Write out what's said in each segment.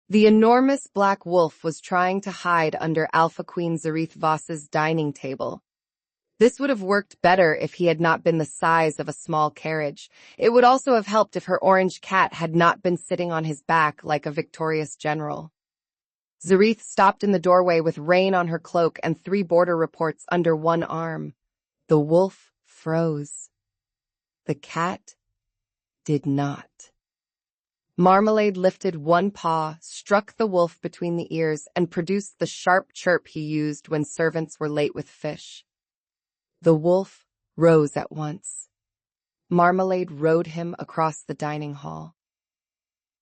The enormous black wolf was trying to hide under Alpha Queen Zarith Voss's dining table. This would have worked better if he had not been the size of a small carriage. It would also have helped if her orange cat had not been sitting on his back like a victorious general. Zarith stopped in the doorway with rain on her cloak and 3 border reports under one arm. The wolf froze. The cat did not. Marmalade lifted one paw, struck the wolf between the ears, and produced the sharp chirp he used when servants were late with fish. The wolf rose at once. Marmalade rode him across the dining hall.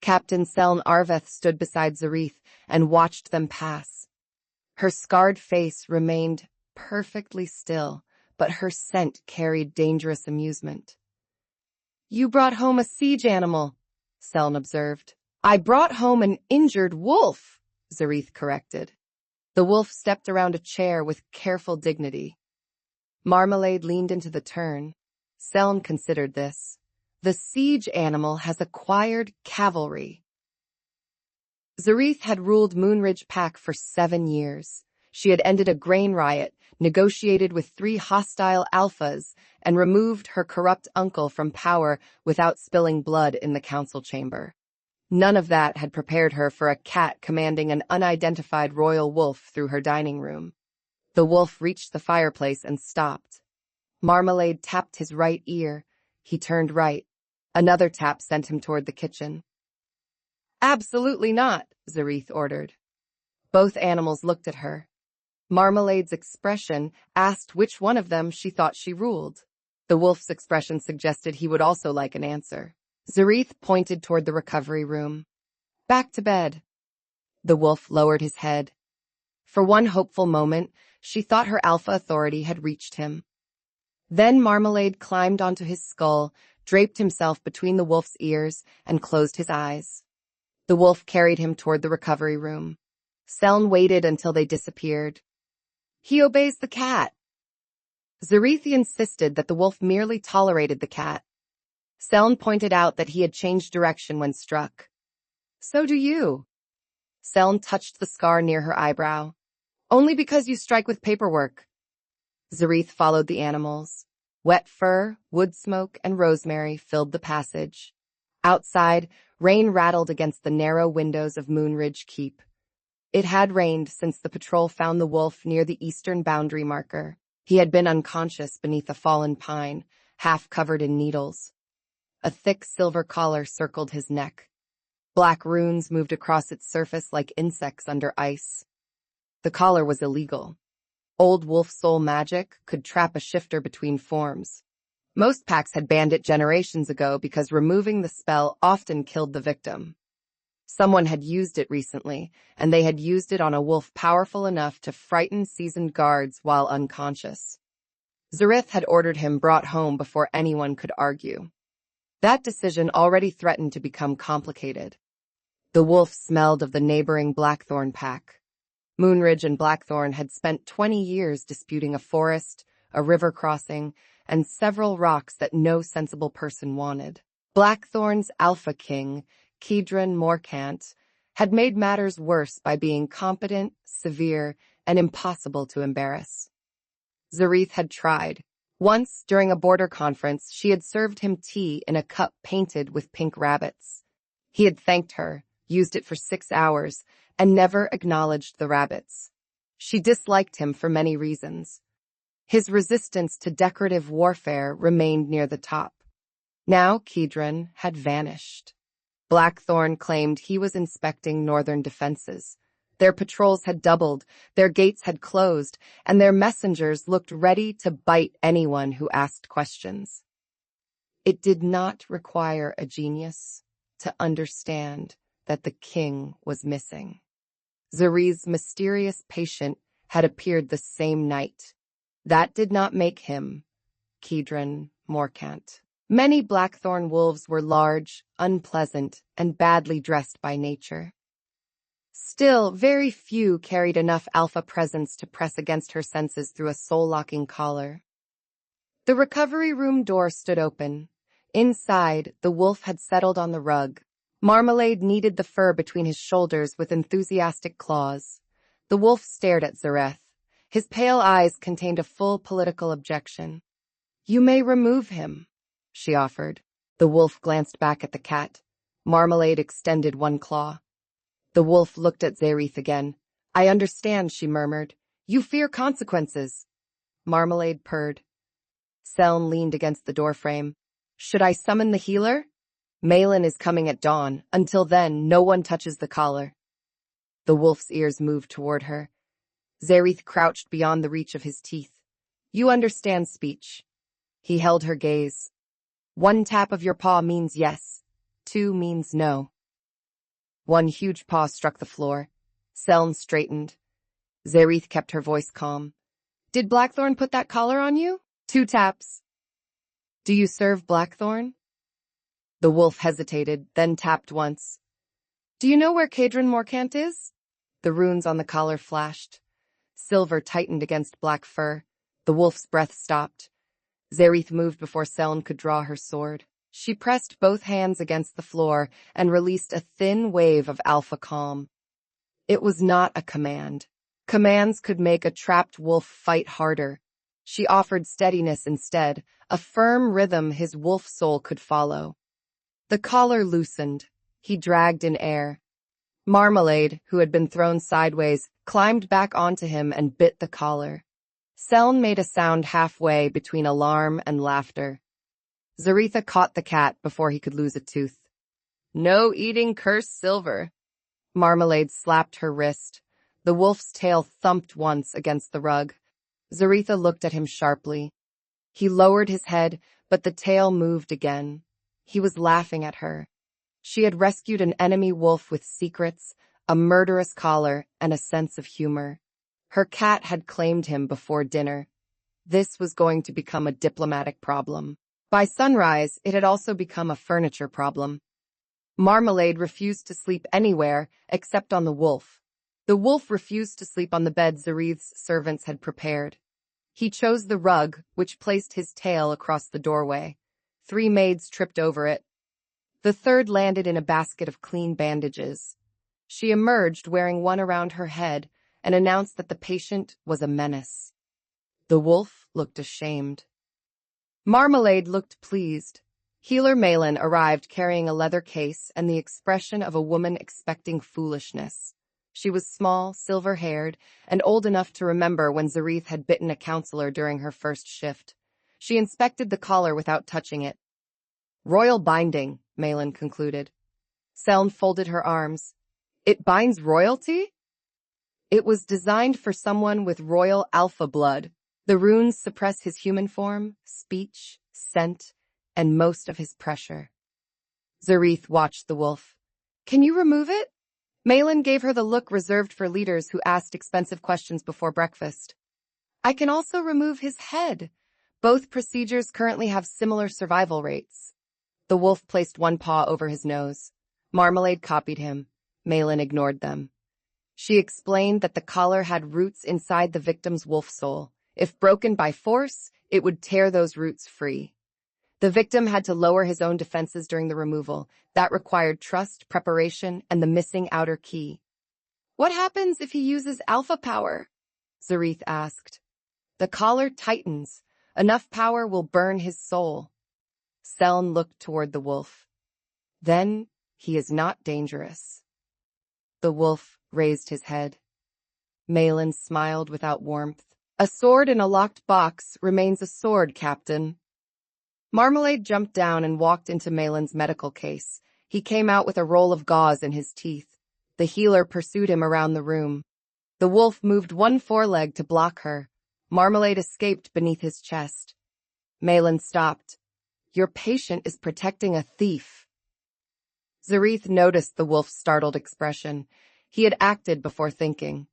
Captain Seln Arveth stood beside Zarith and watched them pass. Her scarred face remained perfectly still, but her scent carried dangerous amusement. "You brought home a siege animal," Seln observed. "I brought home an injured wolf," Zarith corrected. The wolf stepped around a chair with careful dignity. Marmalade leaned into the turn. Seln considered this. The siege animal has acquired cavalry. Zarith had ruled Moonridge Pack for 7 years. She had ended a grain riot, negotiated with 3 hostile alphas, and removed her corrupt uncle from power without spilling blood in the council chamber. None of that had prepared her for a cat commanding an unidentified royal wolf through her dining room. The wolf reached the fireplace and stopped. Marmalade tapped his right ear. He turned right. Another tap sent him toward the kitchen. "Absolutely not," Zarith ordered. Both animals looked at her. Marmalade's expression asked which one of them she thought she ruled. The wolf's expression suggested he would also like an answer. Zarith pointed toward the recovery room. "Back to bed." The wolf lowered his head. For one hopeful moment, she thought her alpha authority had reached him. Then Marmalade climbed onto his skull, draped himself between the wolf's ears, and closed his eyes. The wolf carried him toward the recovery room. Seln waited until they disappeared. "He obeys the cat." Zarith insisted that the wolf merely tolerated the cat. Seln pointed out that he had changed direction when struck. "So do you." Seln touched the scar near her eyebrow. "Only because you strike with paperwork." Zarith followed the animals. Wet fur, wood smoke, and rosemary filled the passage. Outside, rain rattled against the narrow windows of Moonridge Keep. It had rained since the patrol found the wolf near the eastern boundary marker. He had been unconscious beneath a fallen pine, half covered in needles. A thick silver collar circled his neck. Black runes moved across its surface like insects under ice. The collar was illegal. Old wolf soul magic could trap a shifter between forms. Most packs had banned it generations ago because removing the spell often killed the victim. Someone had used it recently, and they had used it on a wolf powerful enough to frighten seasoned guards while unconscious. Zarith had ordered him brought home before anyone could argue. That decision already threatened to become complicated. The wolf smelled of the neighboring Blackthorne pack. Moonridge and Blackthorne had spent 20 years disputing a forest, a river crossing, and several rocks that no sensible person wanted. Blackthorne's Alpha King, Kedran Morcant, had made matters worse by being competent, severe, and impossible to embarrass. Zarith had tried. Once, during a border conference, she had served him tea in a cup painted with pink rabbits. He had thanked her, used it for 6 hours, and never acknowledged the rabbits. She disliked him for many reasons. His resistance to decorative warfare remained near the top. Now Kedran had vanished. Blackthorne claimed he was inspecting northern defenses. Their patrols had doubled, their gates had closed, and their messengers looked ready to bite anyone who asked questions. It did not require a genius to understand that the king was missing. Zarith's mysterious patient had appeared the same night. That did not make him Kedran Morcant. Many Blackthorne wolves were large, unpleasant, and badly dressed by nature. Still, very few carried enough alpha presence to press against her senses through a soul-locking collar. The recovery room door stood open. Inside, the wolf had settled on the rug. Marmalade kneaded the fur between his shoulders with enthusiastic claws. The wolf stared at Zareth. His pale eyes contained a full political objection. "You may remove him," she offered. The wolf glanced back at the cat. Marmalade extended one claw. The wolf looked at Zareth again. "I understand," she murmured. "You fear consequences." Marmalade purred. Seln leaned against the doorframe. "Should I summon the healer?" "Malin is coming at dawn. Until then, no one touches the collar." The wolf's ears moved toward her. Zareth crouched beyond the reach of his teeth. "You understand speech." He held her gaze. "One tap of your paw means yes. 2 means no." One huge paw struck the floor. Seln straightened. Zareth kept her voice calm. "Did Blackthorne put that collar on you?" 2 taps. "Do you serve Blackthorne?" The wolf hesitated, then tapped once. "Do you know where Kedran Morcant is?" The runes on the collar flashed. Silver tightened against black fur. The wolf's breath stopped. Zareth moved before Seln could draw her sword. She pressed both hands against the floor and released a thin wave of alpha calm. It was not a command. Commands could make a trapped wolf fight harder. She offered steadiness instead, a firm rhythm his wolf soul could follow. The collar loosened. He dragged in air. Marmalade, who had been thrown sideways, climbed back onto him and bit the collar. Seln made a sound halfway between alarm and laughter. Zareth caught the cat before he could lose a tooth. "No eating cursed silver." Marmalade slapped her wrist. The wolf's tail thumped once against the rug. Zareth looked at him sharply. He lowered his head, but the tail moved again. He was laughing at her. She had rescued an enemy wolf with secrets, a murderous collar, and a sense of humor. Her cat had claimed him before dinner. This was going to become a diplomatic problem. By sunrise, it had also become a furniture problem. Marmalade refused to sleep anywhere except on the wolf. The wolf refused to sleep on the bed Zareth's servants had prepared. He chose the rug, which placed his tail across the doorway. 3 maids tripped over it. The third landed in a basket of clean bandages. She emerged wearing one around her head and announced that the patient was a menace. The wolf looked ashamed. Marmalade looked pleased. Healer Malin arrived carrying a leather case and the expression of a woman expecting foolishness. She was small, silver-haired, and old enough to remember when Zareth had bitten a counselor during her first shift. She inspected the collar without touching it. "Royal binding," Malin concluded. Seln folded her arms. "It binds royalty?" "It was designed for someone with royal alpha blood. The runes suppress his human form, speech, scent, and most of his pressure." Zareth watched the wolf. "Can you remove it?" Malin gave her the look reserved for leaders who asked expensive questions before breakfast. "I can also remove his head. Both procedures currently have similar survival rates." The wolf placed one paw over his nose. Marmalade copied him. Malin ignored them. She explained that the collar had roots inside the victim's wolf soul. If broken by force, it would tear those roots free. The victim had to lower his own defenses during the removal. That required trust, preparation, and the missing outer key. "What happens if he uses alpha power?" Zareth asked. "The collar tightens. Enough power will burn his soul." Seln looked toward the wolf. "Then he is not dangerous." The wolf raised his head. Malin smiled without warmth. "A sword in a locked box remains a sword, Captain." Marmalade jumped down and walked into Malin's medical case. He came out with a roll of gauze in his teeth. The healer pursued him around the room. The wolf moved one foreleg to block her. Marmalade escaped beneath his chest. Malin stopped. "Your patient is protecting a thief." Zareth noticed the wolf's startled expression. He had acted before thinking.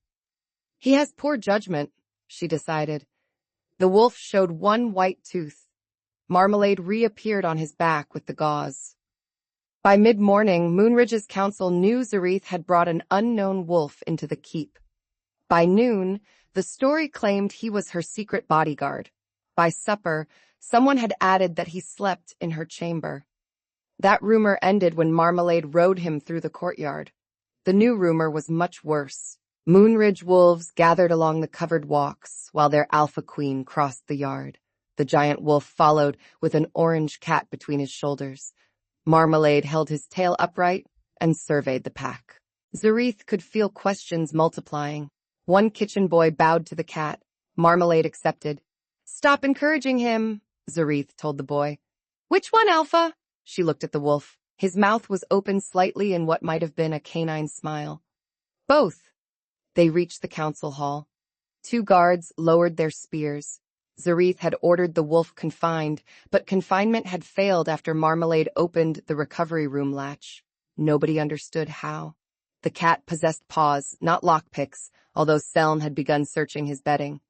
"He has poor judgment," she decided. The wolf showed one white tooth. Marmalade reappeared on his back with the gauze. By mid-morning, Moonridge's council knew Zareth had brought an unknown wolf into the keep. By noon, the story claimed he was her secret bodyguard. By supper, someone had added that he slept in her chamber. That rumor ended when Marmalade rode him through the courtyard. The new rumor was much worse. Moonridge wolves gathered along the covered walks while their alpha queen crossed the yard. The giant wolf followed with an orange cat between his shoulders. Marmalade held his tail upright and surveyed the pack. Zarith could feel questions multiplying. One kitchen boy bowed to the cat. Marmalade accepted. "Stop encouraging him," Zarith told the boy. "Which one, Alpha?" She looked at the wolf. His mouth was open slightly in what might have been a canine smile. "Both." They reached the council hall. 2 guards lowered their spears. Zarith had ordered the wolf confined, but confinement had failed after Marmalade opened the recovery room latch. Nobody understood how. The cat possessed paws, not lockpicks, although Seln had begun searching his bedding.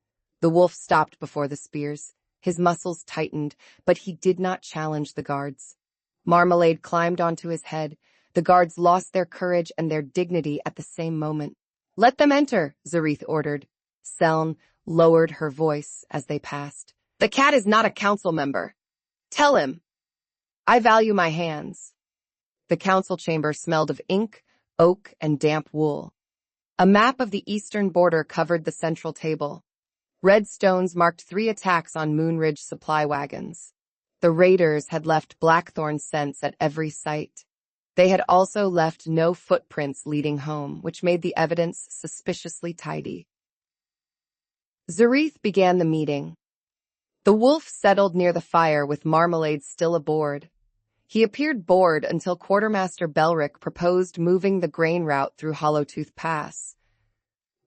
The wolf stopped before the spears. His muscles tightened, but he did not challenge the guards. Marmalade climbed onto his head. The guards lost their courage and their dignity at the same moment. "Let them enter," Zarith ordered. Seln lowered her voice as they passed. "The cat is not a council member. Tell him. I value my hands." The council chamber smelled of ink, oak, and damp wool. A map of the eastern border covered the central table. Red stones marked 3 attacks on Moonridge supply wagons. The raiders had left Blackthorne scents at every site. They had also left no footprints leading home, which made the evidence suspiciously tidy. Zarith began the meeting. The wolf settled near the fire with Marmalade still aboard. He appeared bored until Quartermaster Belric proposed moving the grain route through Hollowtooth Pass.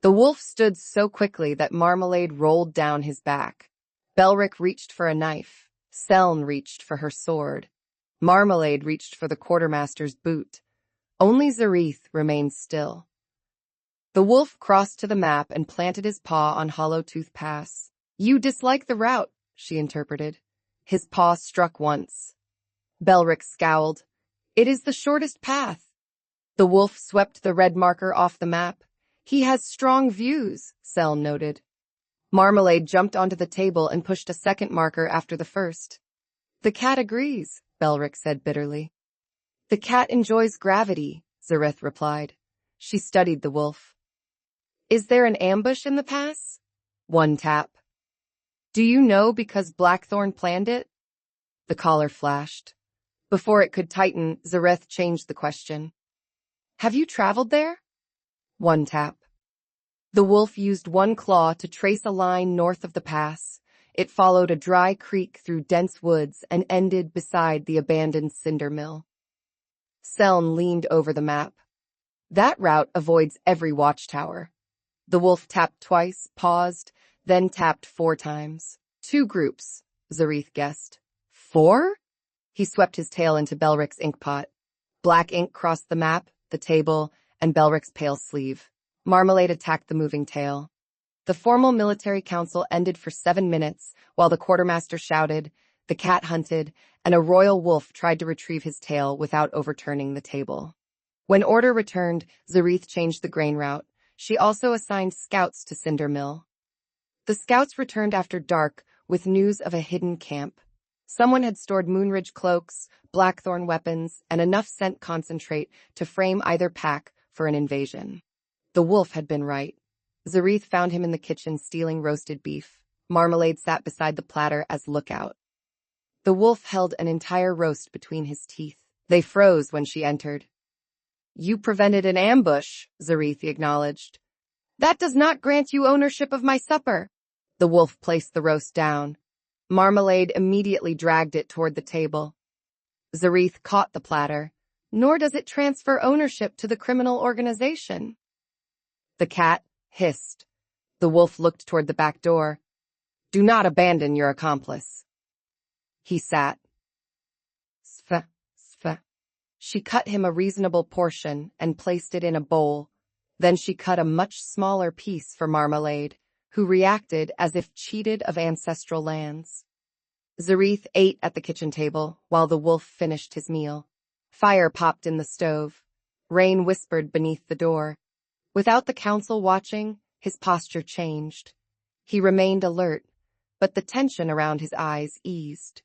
The wolf stood so quickly that Marmalade rolled down his back. Belric reached for a knife. Seln reached for her sword. Marmalade reached for the quartermaster's boot. Only Zarith remained still. The wolf crossed to the map and planted his paw on Hollowtooth Pass. "You dislike the route," she interpreted. His paw struck once. Belric scowled. "It is the shortest path." The wolf swept the red marker off the map. "He has strong views," Seln noted. Marmalade jumped onto the table and pushed a second marker after the first. "The cat agrees," Belric said bitterly. "The cat enjoys gravity," Zarith replied. She studied the wolf. "Is there an ambush in the pass?" One tap. "Do you know because Blackthorne planned it?" The collar flashed. Before it could tighten, Zareth changed the question. "Have you traveled there?" One tap. The wolf used one claw to trace a line north of the pass. It followed a dry creek through dense woods and ended beside the abandoned cinder mill. Seln leaned over the map. "That route avoids every watchtower." The wolf tapped twice, paused, then tapped 4 times. 2 groups, Zarith guessed. 4? He swept his tail into Belric's inkpot. Black ink crossed the map, the table, and Belric's pale sleeve. Marmalade attacked the moving tail. The formal military council ended for 7 minutes, while the quartermaster shouted, the cat hunted, and a royal wolf tried to retrieve his tail without overturning the table. When order returned, Zarith changed the grain route. She also assigned scouts to Cinder Mill. The scouts returned after dark with news of a hidden camp. Someone had stored Moonridge cloaks, Blackthorne weapons, and enough scent concentrate to frame either pack for an invasion. The wolf had been right. Zarith found him in the kitchen stealing roasted beef. Marmalade sat beside the platter as lookout. The wolf held an entire roast between his teeth. They froze when she entered. "You prevented an ambush," Zarith acknowledged. "That does not grant you ownership of my supper." The wolf placed the roast down. Marmalade immediately dragged it toward the table. Zarith caught the platter. "Nor does it transfer ownership to the criminal organization." The cat hissed. The wolf looked toward the back door. "Do not abandon your accomplice." He sat. Sfa, sfa. She cut him a reasonable portion and placed it in a bowl. Then she cut a much smaller piece for Marmalade, who reacted as if cheated of ancestral lands. Zarith ate at the kitchen table while the wolf finished his meal. Fire popped in the stove. Rain whispered beneath the door. Without the council watching, his posture changed. He remained alert, but the tension around his eyes eased.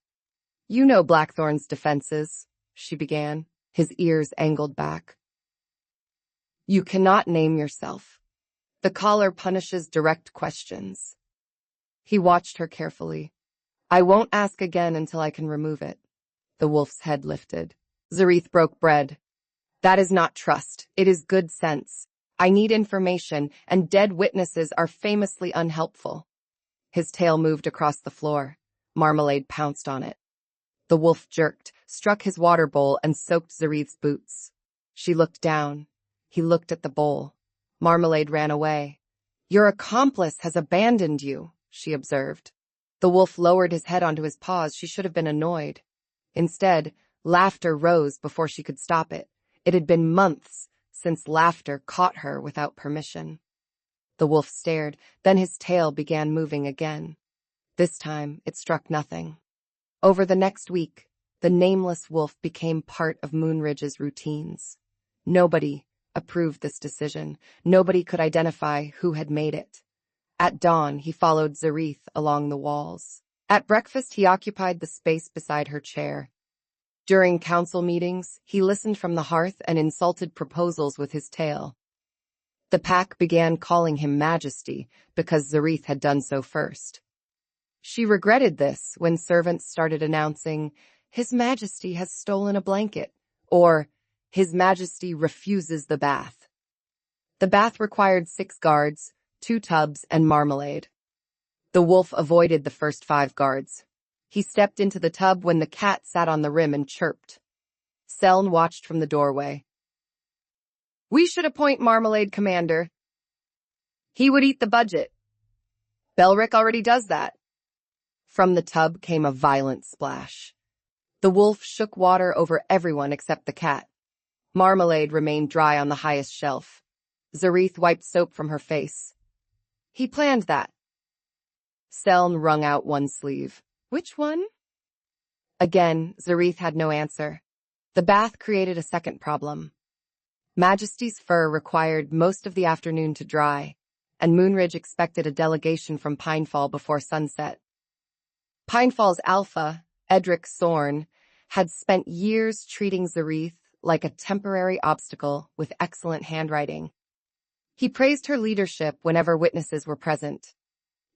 "You know Blackthorne's defenses," she began, his ears angled back. You cannot name yourself. The collar punishes direct questions. He watched her carefully. I won't ask again until I can remove it. The wolf's head lifted. Zarith broke bread. That is not trust. It is good sense. I need information, and dead witnesses are famously unhelpful. His tail moved across the floor. Marmalade pounced on it. The wolf jerked, struck his water bowl, and soaked Zarith's boots. She looked down. He looked at the bowl. Marmalade ran away. Your accomplice has abandoned you, she observed. The wolf lowered his head onto his paws. She should have been annoyed. Instead, laughter rose before she could stop it. It had been months since laughter caught her without permission. The wolf stared, then his tail began moving again. This time, it struck nothing. Over the next week, the nameless wolf became part of Moonridge's routines. Nobody approved this decision. Nobody could identify who had made it. At dawn, he followed Zarith along the walls. At breakfast, he occupied the space beside her chair. During council meetings, he listened from the hearth and insulted proposals with his tail. The pack began calling him Majesty because Zarith had done so first. She regretted this when servants started announcing, His Majesty has stolen a blanket, or His Majesty refuses the bath. The bath required 6 guards, 2 tubs, and Marmalade. The wolf avoided the first 5 guards. He stepped into the tub when the cat sat on the rim and chirped. Seln watched from the doorway. We should appoint Marmalade commander. He would eat the budget. Belric already does that. From the tub came a violent splash. The wolf shook water over everyone except the cat. Marmalade remained dry on the highest shelf. Zarith wiped soap from her face. He planned that. Seln wrung out one sleeve. Which one? Again, Zarith had no answer. The bath created a second problem. Majesty's fur required most of the afternoon to dry, and Moonridge expected a delegation from Pinefall before sunset. Pinefall's alpha, Edric Sorn, had spent years treating Zarith like a temporary obstacle with excellent handwriting. He praised her leadership whenever witnesses were present.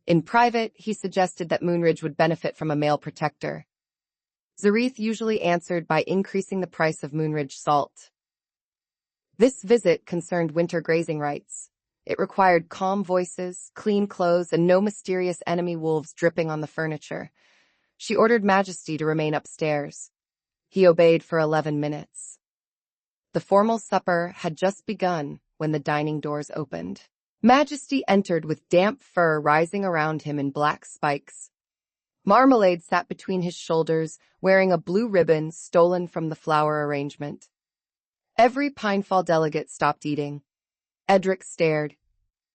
In private, he suggested that Moonridge would benefit from a male protector. Zarith usually answered by increasing the price of Moonridge salt. This visit concerned winter grazing rights. It required calm voices, clean clothes, and no mysterious enemy wolves dripping on the furniture. She ordered Majesty to remain upstairs. He obeyed for 11 minutes. The formal supper had just begun when the dining doors opened. Majesty entered with damp fur rising around him in black spikes. Marmalade sat between his shoulders, wearing a blue ribbon stolen from the flower arrangement. Every Pinefall delegate stopped eating. Edric stared.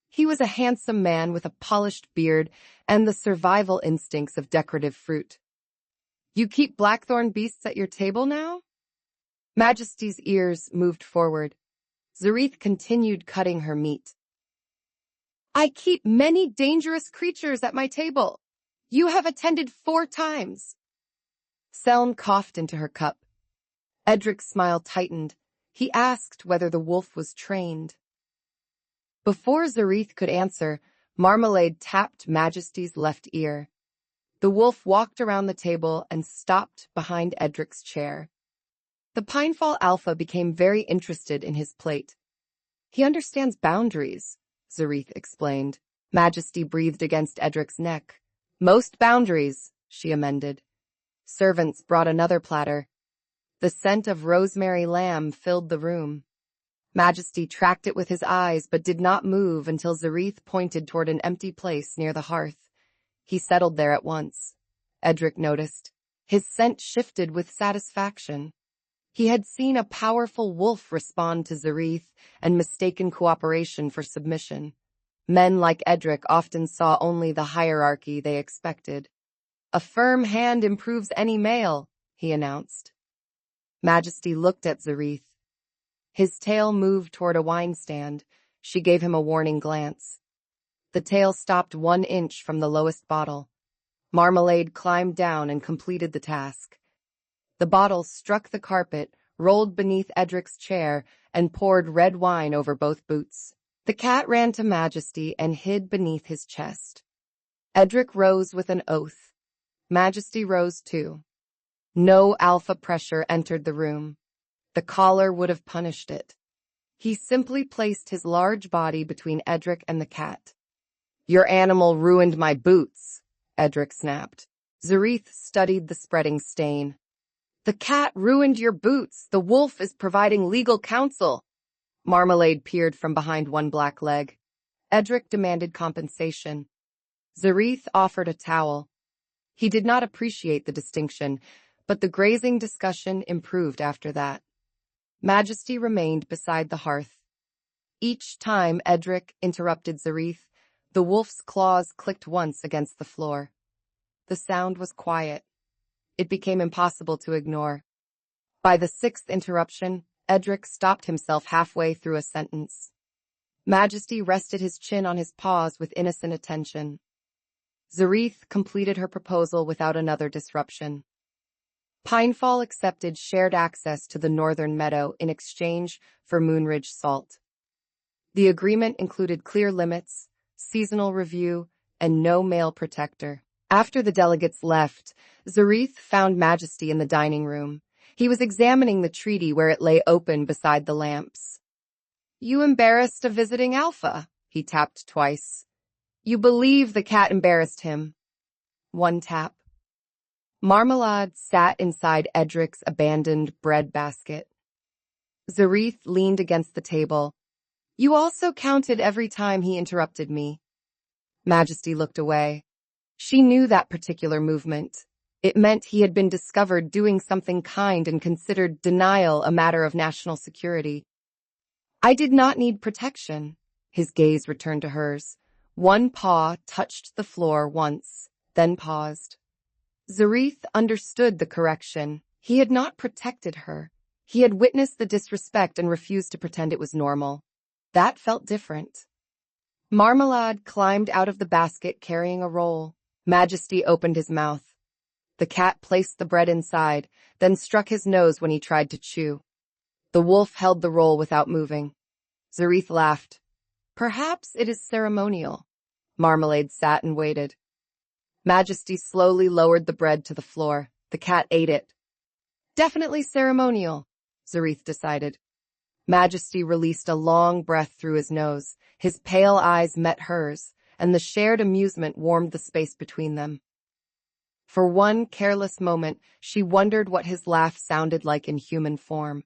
He was a handsome man with a polished beard and the survival instincts of decorative fruit. You keep Blackthorne beasts at your table now? Majesty's ears moved forward. Zarith continued cutting her meat. I keep many dangerous creatures at my table. You have attended 4 times. Seln coughed into her cup. Edric's smile tightened. He asked whether the wolf was trained. Before Zarith could answer, Marmalade tapped Majesty's left ear. The wolf walked around the table and stopped behind Edric's chair. The Pinefall Alpha became very interested in his plate. He understands boundaries, Zarith explained. Majesty breathed against Edric's neck. Most boundaries, she amended. Servants brought another platter. The scent of rosemary lamb filled the room. Majesty tracked it with his eyes but did not move until Zarith pointed toward an empty place near the hearth. He settled there at once. Edric noticed. His scent shifted with satisfaction. He had seen a powerful wolf respond to Zarith and mistaken cooperation for submission. Men like Edric often saw only the hierarchy they expected. A firm hand improves any male, he announced. Majesty looked at Zarith. His tail moved toward a wine stand. She gave him a warning glance. The tail stopped 1 inch from the lowest bottle. Marmalade climbed down and completed the task. The bottle struck the carpet, rolled beneath Edric's chair, and poured red wine over both boots. The cat ran to Majesty and hid beneath his chest. Edric rose with an oath. Majesty rose too. No alpha pressure entered the room. The collar would have punished it. He simply placed his large body between Edric and the cat. "Your animal ruined my boots," Edric snapped. Zarith studied the spreading stain. "The cat ruined your boots. The wolf is providing legal counsel." Marmalade peered from behind one black leg. Edric demanded compensation. Zarith offered a towel. He did not appreciate the distinction, but the grazing discussion improved after that. Majesty remained beside the hearth. Each time Edric interrupted Zarith, the wolf's claws clicked once against the floor. The sound was quiet. It became impossible to ignore. By the sixth interruption, Edric stopped himself halfway through a sentence. Majesty rested his chin on his paws with innocent attention. Zarith completed her proposal without another disruption. Pinefall accepted shared access to the northern meadow in exchange for Moonridge salt. The agreement included clear limits, seasonal review, and no male protector. After the delegates left, Zarith found Majesty in the dining room. He was examining the treaty where it lay open beside the lamps. "You embarrassed a visiting alpha," he tapped twice. "You believe the cat embarrassed him." One tap. Marmalade sat inside Edric's abandoned bread basket. Zarith leaned against the table. "You also counted every time he interrupted me." Majesty looked away. She knew that particular movement. It meant he had been discovered doing something kind and considered denial a matter of national security. "I did not need protection." His gaze returned to hers. One paw touched the floor once, then paused. Zarith understood the correction. He had not protected her. He had witnessed the disrespect and refused to pretend it was normal. That felt different. Marmalade climbed out of the basket carrying a roll. Majesty opened his mouth. The cat placed the bread inside, then struck his nose when he tried to chew. The wolf held the roll without moving. Zarith laughed. "Perhaps it is ceremonial." Marmalade sat and waited. Majesty slowly lowered the bread to the floor. The cat ate it. "Definitely ceremonial," Zarith decided. Majesty released a long breath through his nose. His pale eyes met hers, and the shared amusement warmed the space between them. For one careless moment, she wondered what his laugh sounded like in human form.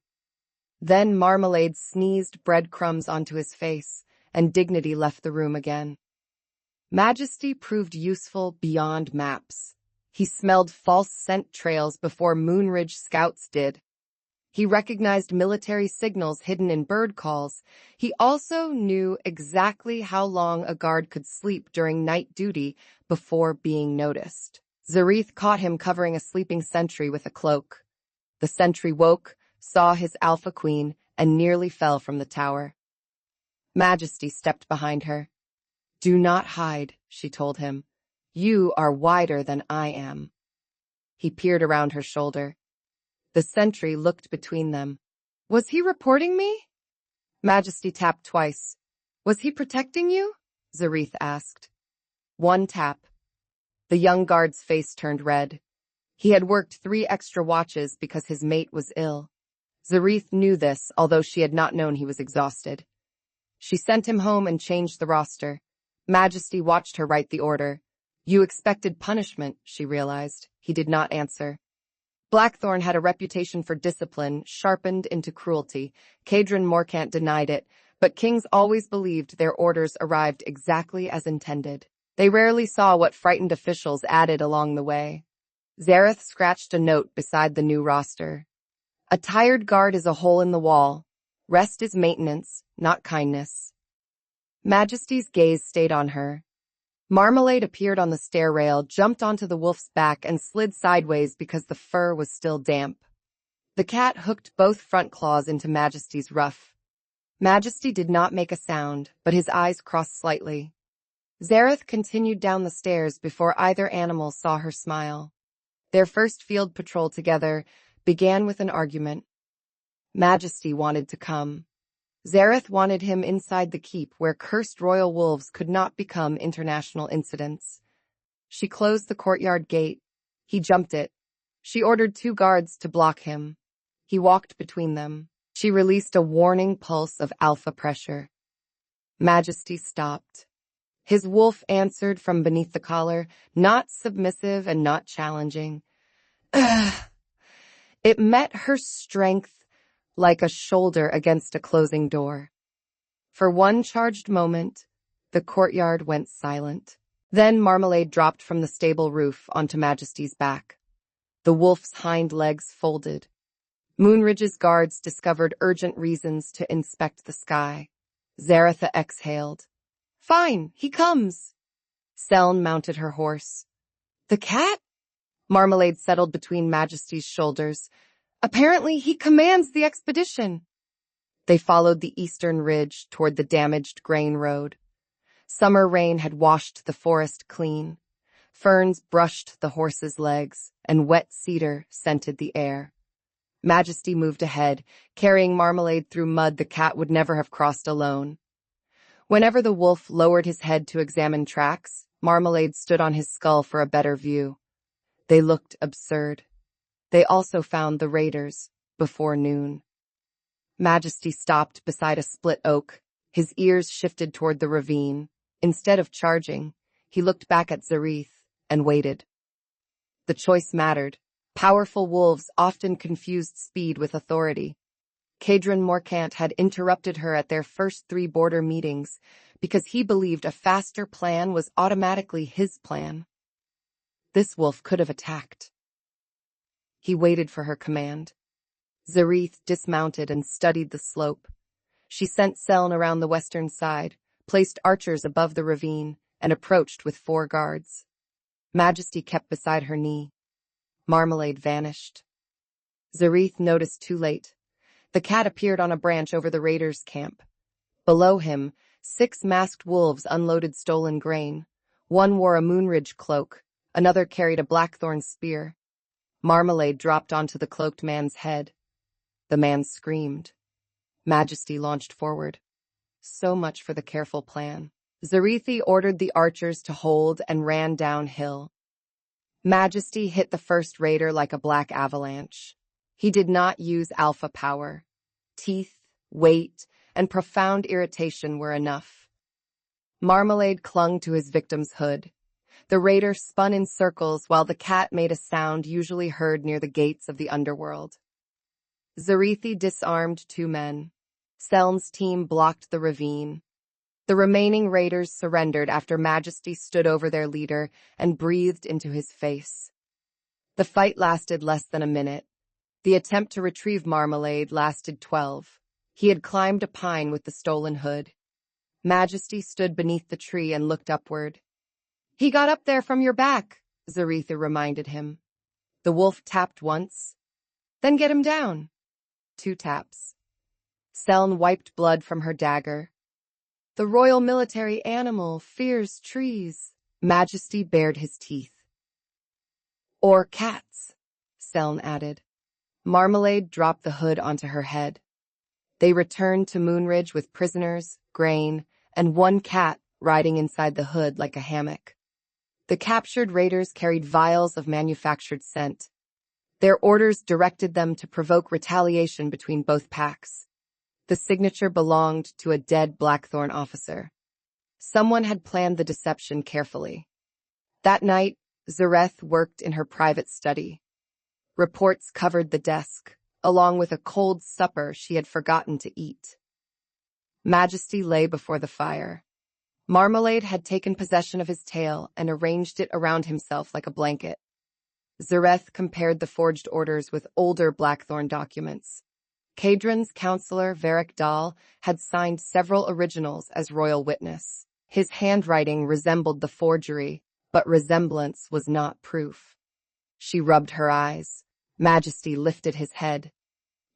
Then Marmalade sneezed breadcrumbs onto his face, and dignity left the room again. Majesty proved useful beyond maps. He smelled false scent trails before Moonridge scouts did. He recognized military signals hidden in bird calls. He also knew exactly how long a guard could sleep during night duty before being noticed. Zarith caught him covering a sleeping sentry with a cloak. The sentry woke, saw his alpha queen, and nearly fell from the tower. Majesty stepped behind her. "Do not hide," she told him. "You are wider than I am." He peered around her shoulder. The sentry looked between them. "Was he reporting me?" Majesty tapped twice. "Was he protecting you?" Zarith asked. One tap. The young guard's face turned red. He had worked 3 extra watches because his mate was ill. Zarith knew this, although she had not known he was exhausted. She sent him home and changed the roster. Majesty watched her write the order. "You expected punishment," she realized. He did not answer. Blackthorne had a reputation for discipline, sharpened into cruelty. Kedran Morcant denied it, but kings always believed their orders arrived exactly as intended. They rarely saw what frightened officials added along the way. Zarith scratched a note beside the new roster. "A tired guard is a hole in the wall. Rest is maintenance, not kindness." Majesty's gaze stayed on her. Marmalade appeared on the stair rail, jumped onto the wolf's back, and slid sideways because the fur was still damp. The cat hooked both front claws into Majesty's ruff. Majesty did not make a sound, but his eyes crossed slightly. Zarith continued down the stairs before either animal saw her smile. Their first field patrol together, began with an argument. Majesty wanted to come. Zarith wanted him inside the keep where cursed royal wolves could not become international incidents. She closed the courtyard gate. He jumped it. She ordered 2 guards to block him. He walked between them. She released a warning pulse of alpha pressure. Majesty stopped. His wolf answered from beneath the collar, not submissive and not challenging. It met her strength like a shoulder against a closing door. For one charged moment, the courtyard went silent. Then Marmalade dropped from the stable roof onto Majesty's back. The wolf's hind legs folded. Moonridge's guards discovered urgent reasons to inspect the sky. Zarith exhaled. Fine, he comes. Seln mounted her horse. The cat? Marmalade settled between Majesty's shoulders. Apparently, he commands the expedition. They followed the eastern ridge toward the damaged grain road. Summer rain had washed the forest clean. Ferns brushed the horses' legs, and wet cedar scented the air. Majesty moved ahead, carrying Marmalade through mud the cat would never have crossed alone. Whenever the wolf lowered his head to examine tracks, Marmalade stood on his skull for a better view. They looked absurd. They also found the raiders before noon. Majesty stopped beside a split oak. His ears shifted toward the ravine. Instead of charging, he looked back at Zarith and waited. The choice mattered. Powerful wolves often confused speed with authority. Kedran Morcant had interrupted her at their first 3 border meetings because he believed a faster plan was automatically his plan. This wolf could have attacked. He waited for her command. Zarith dismounted and studied the slope. She sent Seln around the western side, placed archers above the ravine, and approached with 4 guards. Majesty kept beside her knee. Marmalade vanished. Zarith noticed too late. The cat appeared on a branch over the raiders' camp. Below him, 6 masked wolves unloaded stolen grain. One wore a Moonridge cloak, another carried a Blackthorne spear. Marmalade dropped onto the cloaked man's head. The man screamed. Majesty launched forward. So much for the careful plan. Zarithi ordered the archers to hold and ran downhill. Majesty hit the first raider like a black avalanche. He did not use alpha power. Teeth, weight, and profound irritation were enough. Marmalade clung to his victim's hood. The raider spun in circles while the cat made a sound usually heard near the gates of the underworld. Zarithi disarmed 2 men. Seln's team blocked the ravine. The remaining raiders surrendered after Majesty stood over their leader and breathed into his face. The fight lasted less than a minute. The attempt to retrieve Marmalade lasted 12. He had climbed a pine with the stolen hood. Majesty stood beneath the tree and looked upward. He got up there from your back, Zaritha reminded him. The wolf tapped once. Then get him down. 2 taps. Seln wiped blood from her dagger. The royal military animal fears trees. Majesty bared his teeth. Or cats, Seln added. Marmalade dropped the hood onto her head. They returned to Moonridge with prisoners, grain, and 1 cat riding inside the hood like a hammock. The captured raiders carried vials of manufactured scent. Their orders directed them to provoke retaliation between both packs. The signature belonged to a dead Blackthorne officer. Someone had planned the deception carefully. That night, Zareth worked in her private study. Reports covered the desk, along with a cold supper she had forgotten to eat. Majesty lay before the fire. Marmalade had taken possession of his tail and arranged it around himself like a blanket. Zareth compared the forged orders with older Blackthorne documents. Kedran's counselor, Varric Dahl, had signed several originals as royal witness. His handwriting resembled the forgery, but resemblance was not proof. She rubbed her eyes. Majesty lifted his head.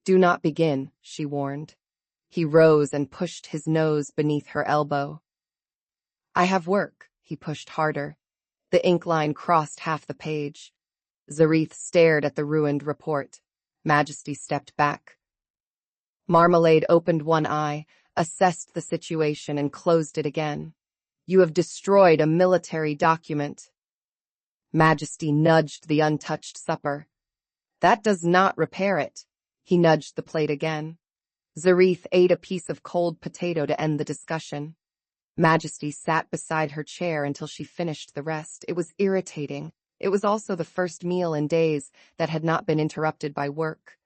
Do not begin, she warned. He rose and pushed his nose beneath her elbow. I have work, he pushed harder. The ink line crossed half the page. Zarith stared at the ruined report. Majesty stepped back. Marmalade opened one eye, assessed the situation, and closed it again. You have destroyed a military document. Majesty nudged the untouched supper. That does not repair it. He nudged the plate again. Zarith ate a piece of cold potato to end the discussion. Majesty sat beside her chair until she finished the rest. It was irritating. It was also the first meal in days that had not been interrupted by work.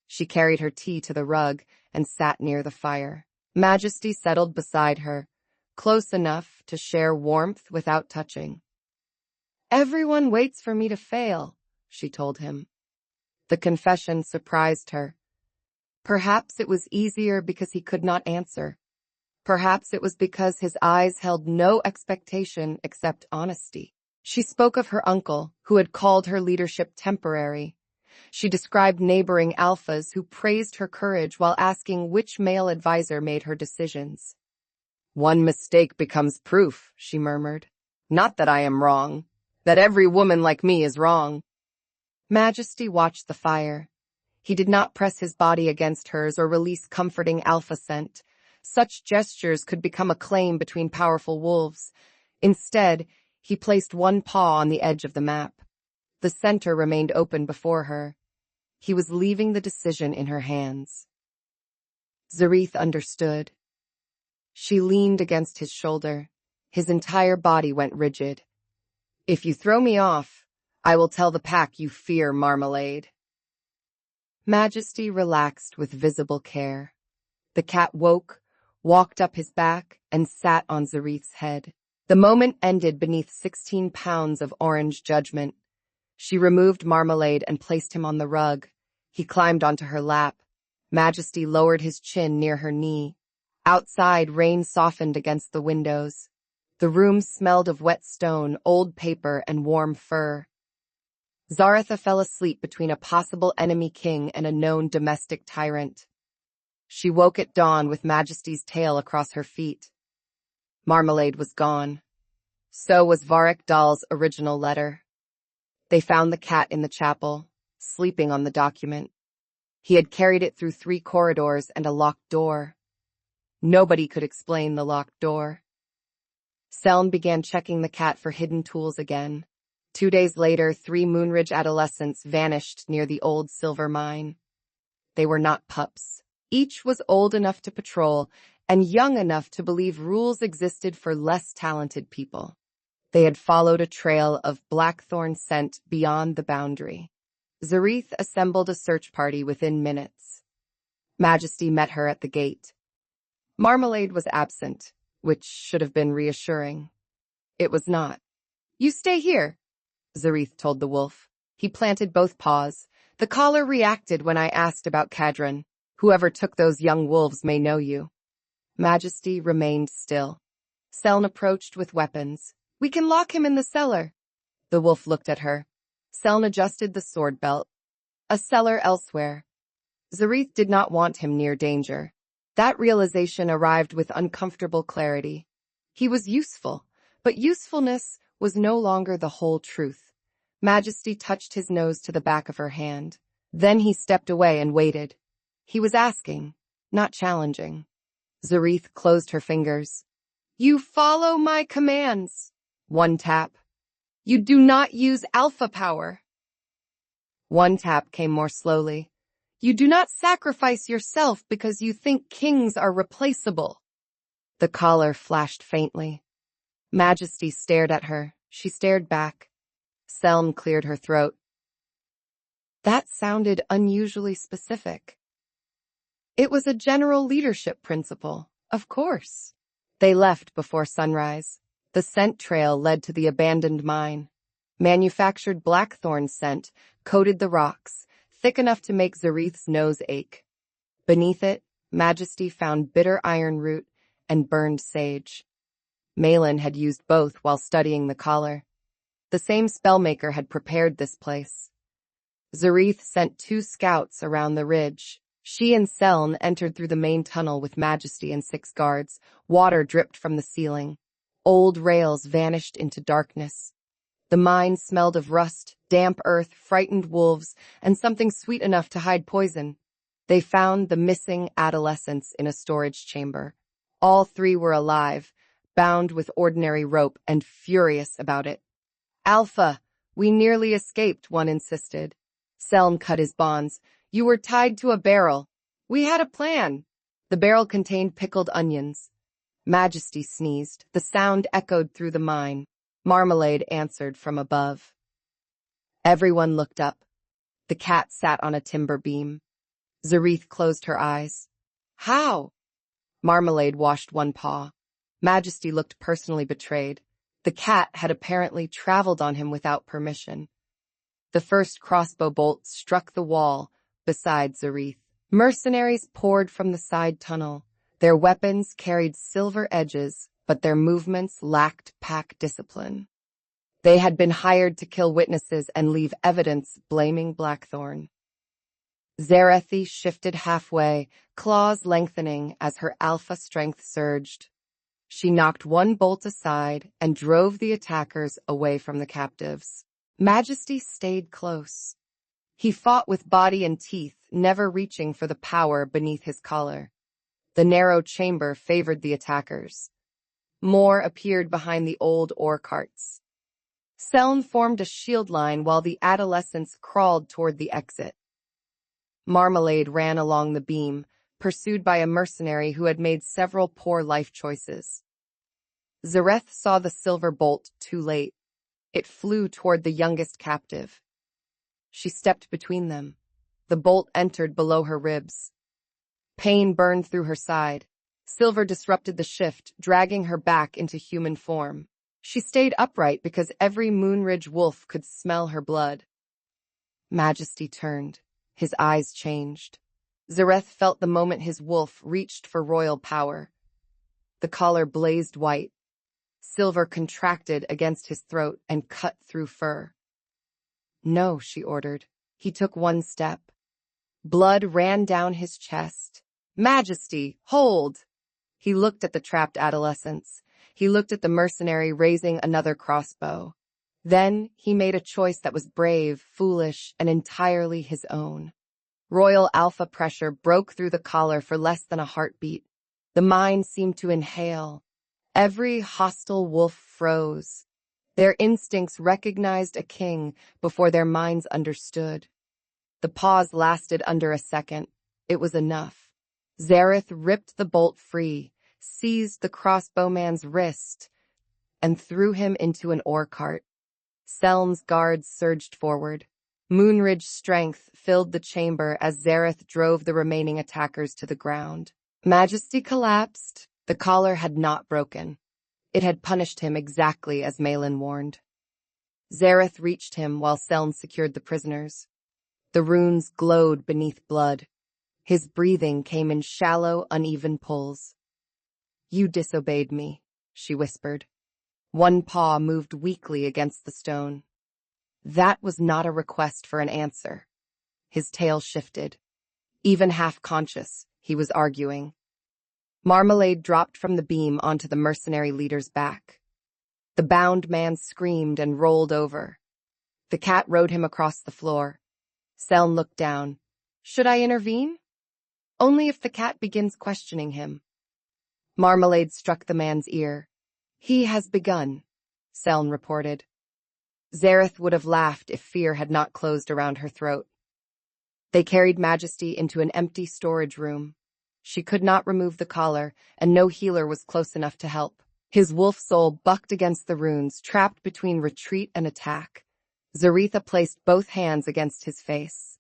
She carried her tea to the rug and sat near the fire. Majesty settled beside her, close enough to share warmth without touching. Everyone waits for me to fail, she told him. The confession surprised her. Perhaps it was easier because he could not answer. Perhaps it was because his eyes held no expectation except honesty. She spoke of her uncle, who had called her leadership temporary. She described neighboring alphas who praised her courage while asking which male advisor made her decisions. One mistake becomes proof, she murmured. Not that I am wrong. That every woman like me is wrong. Majesty watched the fire. He did not press his body against hers or release comforting alpha scent. Such gestures could become a claim between powerful wolves. Instead, he placed one paw on the edge of the map. The center remained open before her. He was leaving the decision in her hands. Zarith understood. She leaned against his shoulder. His entire body went rigid. If you throw me off, I will tell the pack you fear Marmalade. Majesty relaxed with visible care. The cat woke, walked up his back, and sat on Zarith's head. The moment ended beneath 16 pounds of orange judgment. She removed Marmalade and placed him on the rug. He climbed onto her lap. Majesty lowered his chin near her knee. Outside, rain softened against the windows. The room smelled of wet stone, old paper, and warm fur. Zaritha fell asleep between a possible enemy king and a known domestic tyrant. She woke at dawn with Majesty's tail across her feet. Marmalade was gone. So was Varric Dahl's original letter. They found the cat in the chapel, sleeping on the document. He had carried it through 3 corridors and a locked door. Nobody could explain the locked door. Seln began checking the cat for hidden tools again. 2 days later, 3 Moonridge adolescents vanished near the old silver mine. They were not pups. Each was old enough to patrol and young enough to believe rules existed for less talented people. They had followed a trail of Blackthorne scent beyond the boundary. Zarith assembled a search party within minutes. Majesty met her at the gate. Marmalade was absent, which should have been reassuring. It was not. You stay here, Zarith told the wolf. He planted both paws. The collar reacted when I asked about Kedran. Whoever took those young wolves may know you. Majesty remained still. Seln approached with weapons. We can lock him in the cellar. The wolf looked at her. Seln adjusted the sword belt. A cellar elsewhere. Zarith did not want him near danger. That realization arrived with uncomfortable clarity. He was useful, but usefulness was no longer the whole truth. Majesty touched his nose to the back of her hand. Then he stepped away and waited. He was asking, not challenging. Zarith closed her fingers. You follow my commands. 1 tap. You do not use alpha power. 1 tap came more slowly. You do not sacrifice yourself because you think kings are replaceable. The collar flashed faintly. Majesty stared at her. She stared back. Seln cleared her throat. That sounded unusually specific. It was a general leadership principle, of course. They left before sunrise. The scent trail led to the abandoned mine. Manufactured blackthorn scent coated the rocks, thick enough to make Zarith's nose ache. Beneath it, Majesty found bitter iron root and burned sage. Malin had used both while studying the collar. The same spellmaker had prepared this place. Zarith sent 2 scouts around the ridge. She and Seln entered through the main tunnel with Majesty and 6 guards. Water dripped from the ceiling. Old rails vanished into darkness. The mine smelled of rust, damp earth, frightened wolves, and something sweet enough to hide poison. They found the missing adolescents in a storage chamber. All three were alive, bound with ordinary rope and furious about it. Alpha, we nearly escaped, one insisted. Selm cut his bonds. You were tied to a barrel. We had a plan. The barrel contained pickled onions. Majesty sneezed. The sound echoed through the mine. Marmalade answered from above. Everyone looked up. The cat sat on a timber beam. Zarith closed her eyes. How? Marmalade washed one paw. Majesty looked personally betrayed. The cat had apparently traveled on him without permission. The first crossbow bolt struck the wall beside Zarith. Mercenaries poured from the side tunnel. Their weapons carried silver edges, but their movements lacked pack discipline. They had been hired to kill witnesses and leave evidence blaming Blackthorne. Zareth shifted halfway, claws lengthening as her alpha strength surged. She knocked one bolt aside and drove the attackers away from the captives. Majesty stayed close. He fought with body and teeth, never reaching for the power beneath his collar. The narrow chamber favored the attackers. More appeared behind the old ore carts. Selm formed a shield line while the adolescents crawled toward the exit. Marmalade ran along the beam, pursued by a mercenary who had made several poor life choices. Zareth saw the silver bolt too late. It flew toward the youngest captive. She stepped between them. The bolt entered below her ribs. Pain burned through her side. Silver disrupted the shift, dragging her back into human form. She stayed upright because every Moonridge wolf could smell her blood. Majesty turned. His eyes changed. Zareth felt the moment his wolf reached for royal power. The collar blazed white. Silver contracted against his throat and cut through fur. No, she ordered. He took one step. Blood ran down his chest. Majesty, hold! He looked at the trapped adolescents. He looked at the mercenary raising another crossbow. Then he made a choice that was brave, foolish, and entirely his own. Royal alpha pressure broke through the collar for less than a heartbeat. The mine seemed to inhale. Every hostile wolf froze. Their instincts recognized a king before their minds understood. The pause lasted under a second. It was enough. Zareth ripped the bolt free, seized the crossbowman's wrist, and threw him into an ore cart. Selm's guards surged forward. Moonridge strength filled the chamber as Zareth drove the remaining attackers to the ground. Majesty collapsed. The collar had not broken. It had punished him exactly as Malin warned. Zareth reached him while Selm secured the prisoners. The runes glowed beneath blood. His breathing came in shallow, uneven pulls. You disobeyed me, she whispered. One paw moved weakly against the stone. That was not a request for an answer. His tail shifted. Even half-conscious, he was arguing. Marmalade dropped from the beam onto the mercenary leader's back. The bound man screamed and rolled over. The cat rode him across the floor. Selm looked down. Should I intervene? Only if the cat begins questioning him. Marmalade struck the man's ear. He has begun, Selm reported. Zareth would have laughed if fear had not closed around her throat. They carried Majesty into an empty storage room. She could not remove the collar, and no healer was close enough to help. His wolf soul bucked against the runes, trapped between retreat and attack. Zareth placed both hands against his face.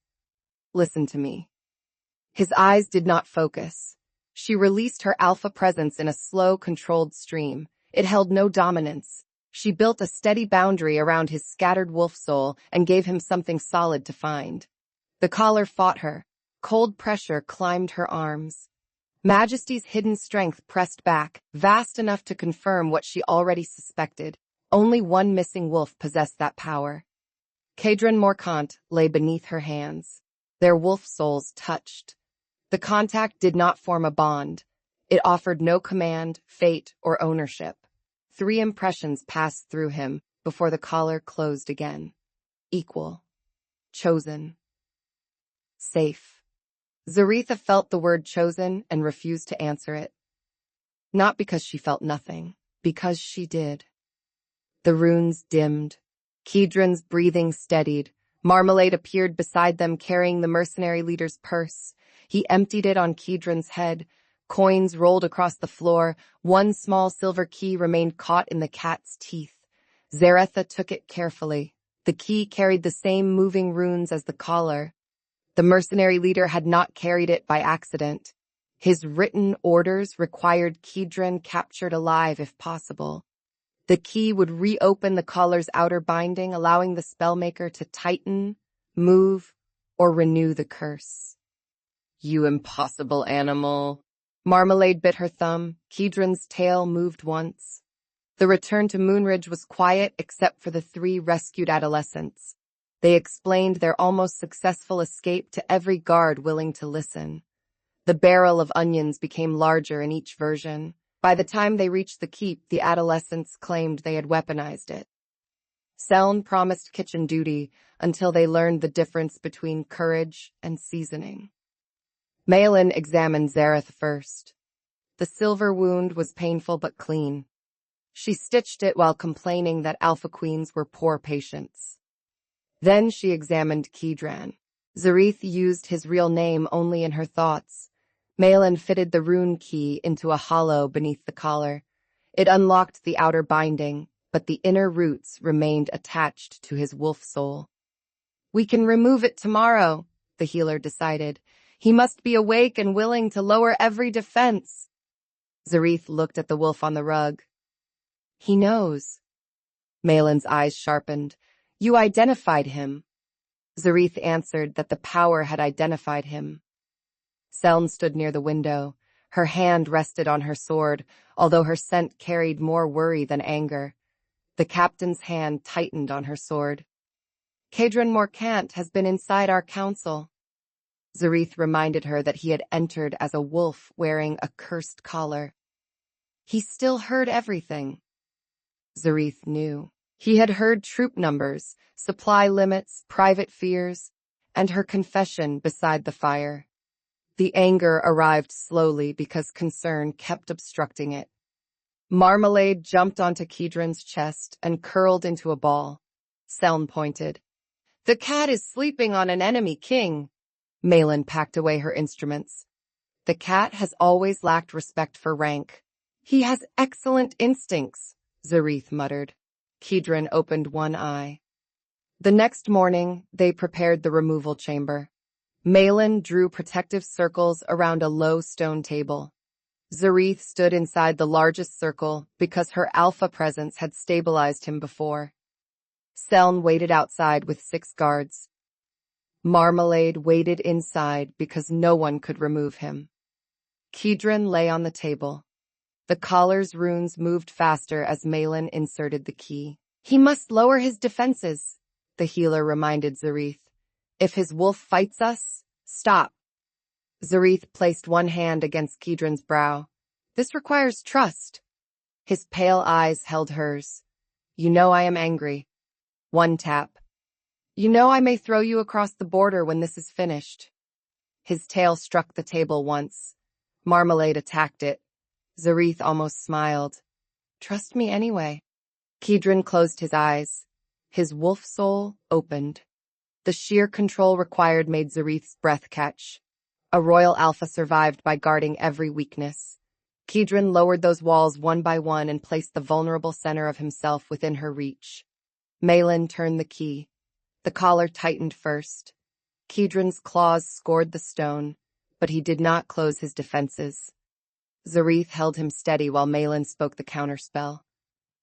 Listen to me. His eyes did not focus. She released her alpha presence in a slow, controlled stream. It held no dominance. She built a steady boundary around his scattered wolf soul and gave him something solid to find. The collar fought her. Cold pressure climbed her arms. Majesty's hidden strength pressed back, vast enough to confirm what she already suspected. Only one missing wolf possessed that power. Kedran Morcant lay beneath her hands. Their wolf souls touched. The contact did not form a bond. It offered no command, fate, or ownership. 3 impressions passed through him before the collar closed again. Equal. Chosen. Safe. Zarith felt the word chosen and refused to answer it. Not because she felt nothing, because she did. The runes dimmed. Kedran's breathing steadied. Marmalade appeared beside them carrying the mercenary leader's purse. He emptied it on Kedran's head. Coins rolled across the floor. One small silver key remained caught in the cat's teeth. Zareth took it carefully. The key carried the same moving runes as the collar. The mercenary leader had not carried it by accident. His written orders required Kedran captured alive if possible. The key would reopen the collar's outer binding, allowing the spellmaker to tighten, move, or renew the curse. You impossible animal. Marmalade bit her thumb. Kedran's tail moved once. The return to Moonridge was quiet except for the 3 rescued adolescents. They explained their almost successful escape to every guard willing to listen. The barrel of onions became larger in each version. By the time they reached the keep, the adolescents claimed they had weaponized it. Seln promised kitchen duty until they learned the difference between courage and seasoning. Malin examined Zareth first. The silver wound was painful but clean. She stitched it while complaining that Alpha Queens were poor patients. Then she examined Kedran. Zarith used his real name only in her thoughts. Malin fitted the rune key into a hollow beneath the collar. It unlocked the outer binding, but the inner roots remained attached to his wolf soul. We can remove it tomorrow, the healer decided. He must be awake and willing to lower every defense. Zarith looked at the wolf on the rug. He knows. Malin's eyes sharpened. You identified him. Zarith answered that the power had identified him. Seln stood near the window. Her hand rested on her sword, although her scent carried more worry than anger. The captain's hand tightened on her sword. Kedran Morcant has been inside our council. Zarith reminded her that he had entered as a wolf wearing a cursed collar. He still heard everything. Zarith knew. He had heard troop numbers, supply limits, private fears, and her confession beside the fire. The anger arrived slowly because concern kept obstructing it. Marmalade jumped onto Kedran's chest and curled into a ball. Seln pointed. The cat is sleeping on an enemy king. Malin packed away her instruments. The cat has always lacked respect for rank. He has excellent instincts, Zarith muttered. Kedran opened one eye. The next morning, they prepared the removal chamber. Malin drew protective circles around a low stone table. Zarith stood inside the largest circle because her alpha presence had stabilized him before. Seln waited outside with 6 guards. Marmalade waited inside because no one could remove him. Kedran lay on the table. The collar's runes moved faster as Malin inserted the key. He must lower his defenses, the healer reminded Zarith. If his wolf fights us, stop. Zarith placed one hand against Kedran's brow. This requires trust. His pale eyes held hers. You know I am angry. One tap. You know I may throw you across the border when this is finished. His tail struck the table once. Marmalade attacked it. Zarith almost smiled. Trust me anyway. Kedran closed his eyes. His wolf soul opened. The sheer control required made Zarith's breath catch. A royal alpha survived by guarding every weakness. Kedran lowered those walls one by one and placed the vulnerable center of himself within her reach. Malin turned the key. The collar tightened first. Kedran's claws scored the stone, but he did not close his defenses. Zarith held him steady while Malin spoke the counterspell.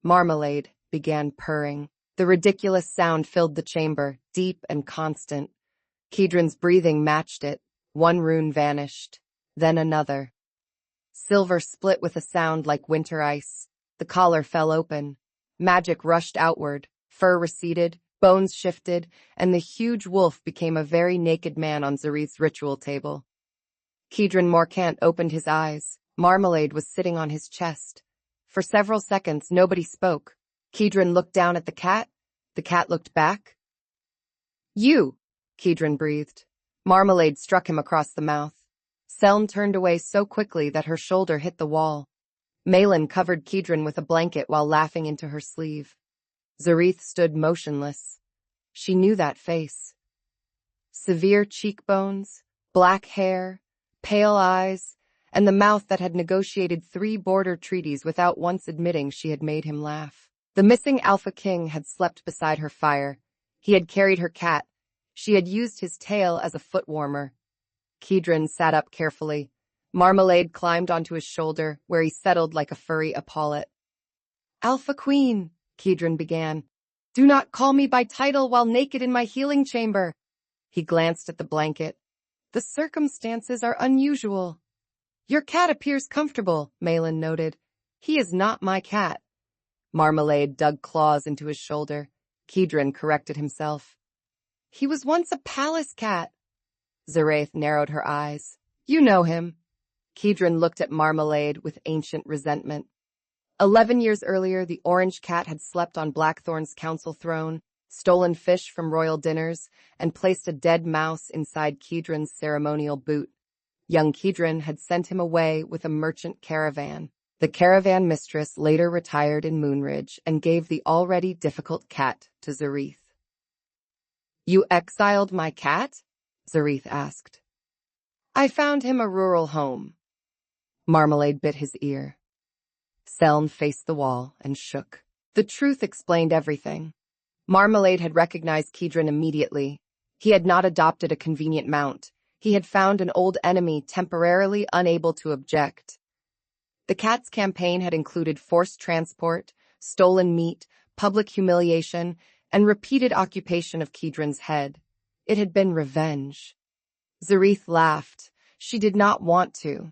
Marmalade began purring. The ridiculous sound filled the chamber, deep and constant. Kedran's breathing matched it. One rune vanished, then another. Silver split with a sound like winter ice. The collar fell open. Magic rushed outward. Fur receded, bones shifted, and the huge wolf became a very naked man on Zarith's ritual table. Kedran Morcant opened his eyes. Marmalade was sitting on his chest. For several seconds, nobody spoke. Kedran looked down at the cat. The cat looked back. You, Kedran breathed. Marmalade struck him across the mouth. Seln turned away so quickly that her shoulder hit the wall. Malin covered Kedran with a blanket while laughing into her sleeve. Zarith stood motionless. She knew that face. Severe cheekbones, black hair, pale eyes, and the mouth that had negotiated 3 border treaties without once admitting she had made him laugh. The missing Alpha King had slept beside her fire. He had carried her cat. She had used his tail as a foot warmer. Kedran sat up carefully. Marmalade climbed onto his shoulder, where he settled like a furry epaulet. Alpha Queen, Kedran began. Do not call me by title while naked in my healing chamber. He glanced at the blanket. The circumstances are unusual. Your cat appears comfortable, Malin noted. He is not my cat. Marmalade dug claws into his shoulder. Kedran corrected himself. He was once a palace cat. Zarith narrowed her eyes. You know him. Kedran looked at Marmalade with ancient resentment. 11 years earlier, the orange cat had slept on Blackthorne's council throne, stolen fish from royal dinners, and placed a dead mouse inside Kedran's ceremonial boot. Young Kedran had sent him away with a merchant caravan. The caravan mistress later retired in Moonridge and gave the already difficult cat to Zarith. You exiled my cat? Zarith asked. I found him a rural home. Marmalade bit his ear. Seln faced the wall and shook. The truth explained everything. Marmalade had recognized Kedran immediately. He had not adopted a convenient mount. He had found an old enemy temporarily unable to object. The cat's campaign had included forced transport, stolen meat, public humiliation, and repeated occupation of Kedran's head. It had been revenge. Zarith laughed. She did not want to.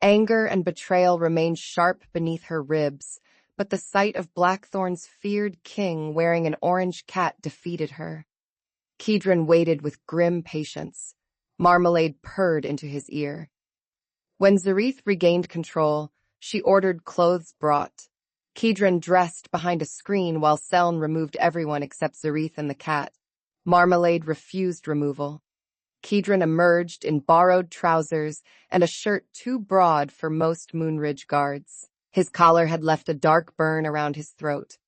Anger and betrayal remained sharp beneath her ribs, but the sight of Blackthorne's feared king wearing an orange cat defeated her. Kedran waited with grim patience. Marmalade purred into his ear. When Zarith regained control, she ordered clothes brought. Kedran dressed behind a screen while Seln removed everyone except Zarith and the cat. Marmalade refused removal. Kedran emerged in borrowed trousers and a shirt too broad for most Moonridge guards. His collar had left a dark burn around his throat.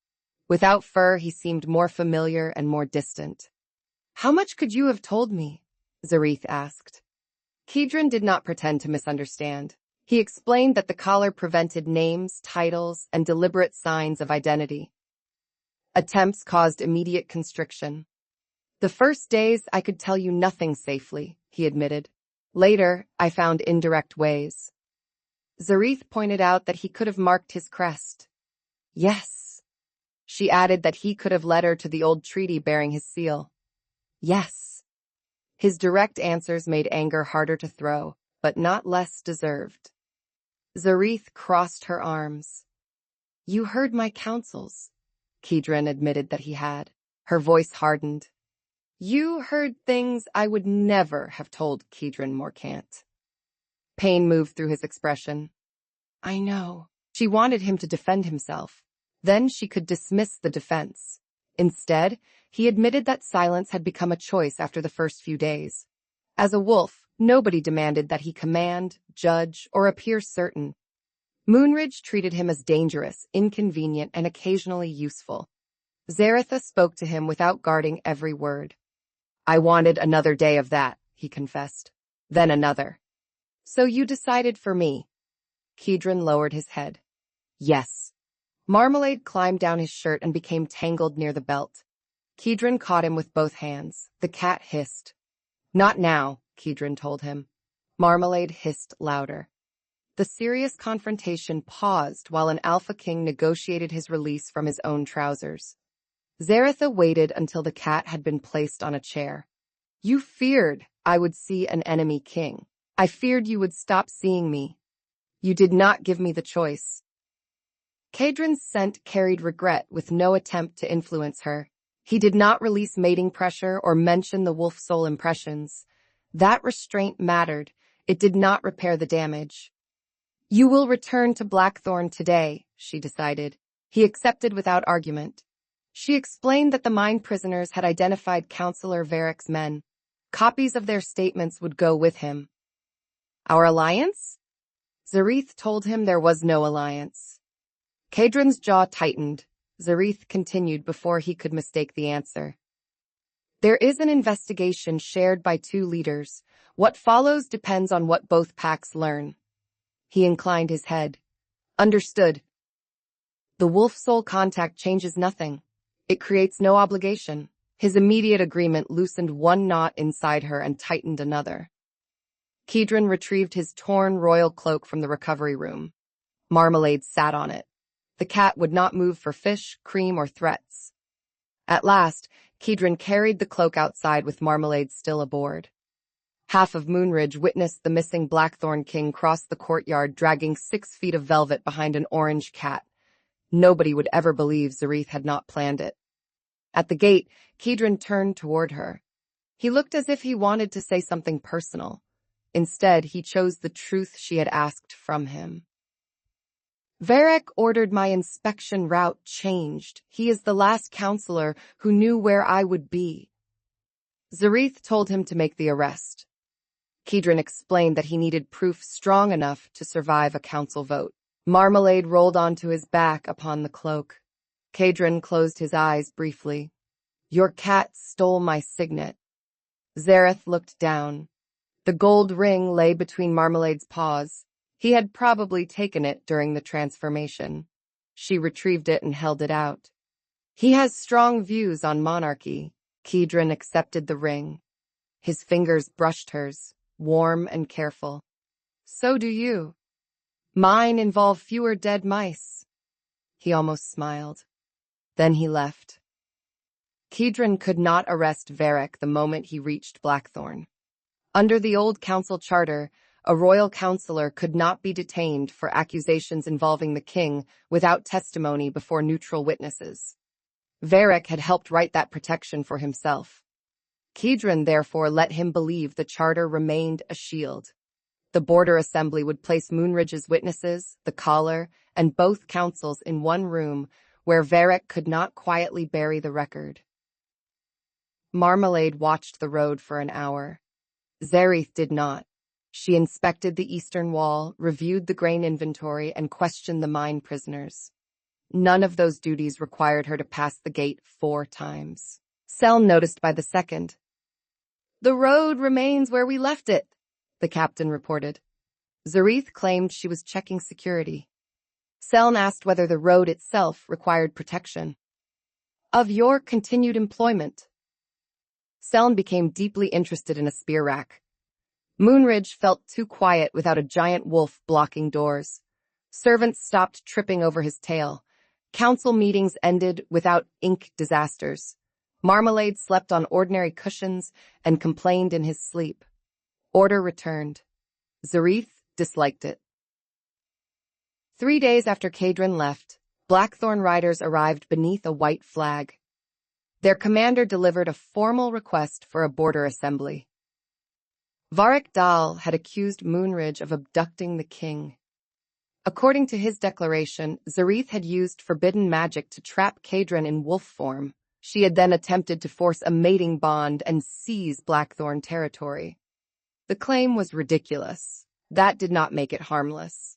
Without fur, he seemed more familiar and more distant. How much could you have told me? Zarith asked. Kedran did not pretend to misunderstand. He explained that the collar prevented names, titles, and deliberate signs of identity. Attempts caused immediate constriction. The first days I could tell you nothing safely, he admitted. Later, I found indirect ways. Zarith pointed out that he could have marked his crest. Yes. She added that he could have led her to the old treaty bearing his seal. Yes. His direct answers made anger harder to throw, but not less deserved. Zarith crossed her arms. You heard my counsels, Kedran admitted that he had. Her voice hardened. You heard things I would never have told Kedran Morcant. Pain moved through his expression. I know. She wanted him to defend himself. Then she could dismiss the defense. Instead, he admitted that silence had become a choice after the first few days. As a wolf, nobody demanded that he command, judge, or appear certain. Moonridge treated him as dangerous, inconvenient, and occasionally useful. Zaritha spoke to him without guarding every word. I wanted another day of that, he confessed. Then another. So you decided for me. Kedran lowered his head. Yes. Marmalade climbed down his shirt and became tangled near the belt. Kedran caught him with both hands. The cat hissed. Not now, Kedran told him. Marmalade hissed louder. The serious confrontation paused while an Alpha King negotiated his release from his own trousers. Zaritha waited until the cat had been placed on a chair. You feared I would see an enemy king. I feared you would stop seeing me. You did not give me the choice. Kedran's scent carried regret with no attempt to influence her. He did not release mating pressure or mention the wolf soul impressions. That restraint mattered. It did not repair the damage. You will return to Blackthorne today, she decided. He accepted without argument. She explained that the mine prisoners had identified Counselor Varric's men. Copies of their statements would go with him. Our alliance? Zarith told him there was no alliance. Kedran's jaw tightened. Zarith continued before he could mistake the answer. There is an investigation shared by two leaders. What follows depends on what both packs learn. He inclined his head. Understood. The wolf soul contact changes nothing. It creates no obligation. His immediate agreement loosened one knot inside her and tightened another. Kedran retrieved his torn royal cloak from the recovery room. Marmalade sat on it. The cat would not move for fish, cream, or threats. At last, Kedran carried the cloak outside with Marmalade still aboard. Half of Moonridge witnessed the missing Blackthorne king cross the courtyard dragging 6 feet of velvet behind an orange cat. Nobody would ever believe Zarith had not planned it. At the gate, Kedran turned toward her. He looked as if he wanted to say something personal. Instead, he chose the truth she had asked from him. Varric ordered my inspection route changed. He is the last counselor who knew where I would be. Zarith told him to make the arrest. Kedran explained that he needed proof strong enough to survive a council vote. Marmalade rolled onto his back upon the cloak. Kedran closed his eyes briefly. Your cat stole my signet. Zareth looked down. The gold ring lay between Marmalade's paws. He had probably taken it during the transformation. She retrieved it and held it out. He has strong views on monarchy. Kedran accepted the ring. His fingers brushed hers, warm and careful. So do you. Mine involve fewer dead mice. He almost smiled. Then he left. Kedran could not arrest Varric the moment he reached Blackthorne. Under the old council charter, a royal counselor could not be detained for accusations involving the king without testimony before neutral witnesses. Varric had helped write that protection for himself. Kedran therefore let him believe the charter remained a shield. The border assembly would place Moonridge's witnesses, the collar, and both councils in one room where Varric could not quietly bury the record. Marmalade watched the road for an hour. Zarith did not. She inspected the eastern wall, reviewed the grain inventory, and questioned the mine prisoners. None of those duties required her to pass the gate 4 times. Seln noticed by the second. The road remains where we left it, the captain reported. Zarith claimed she was checking security. Seln asked whether the road itself required protection. Of your continued employment. Seln became deeply interested in a spear rack. Moonridge felt too quiet without a giant wolf blocking doors. Servants stopped tripping over his tail. Council meetings ended without ink disasters. Marmalade slept on ordinary cushions and complained in his sleep. Order returned. Zarith disliked it. 3 days after Kedran left, Blackthorne riders arrived beneath a white flag. Their commander delivered a formal request for a border assembly. Varric Dal had accused Moonridge of abducting the king. According to his declaration, Zarith had used forbidden magic to trap Kedran in wolf form. She had then attempted to force a mating bond and seize Blackthorne territory. The claim was ridiculous. That did not make it harmless.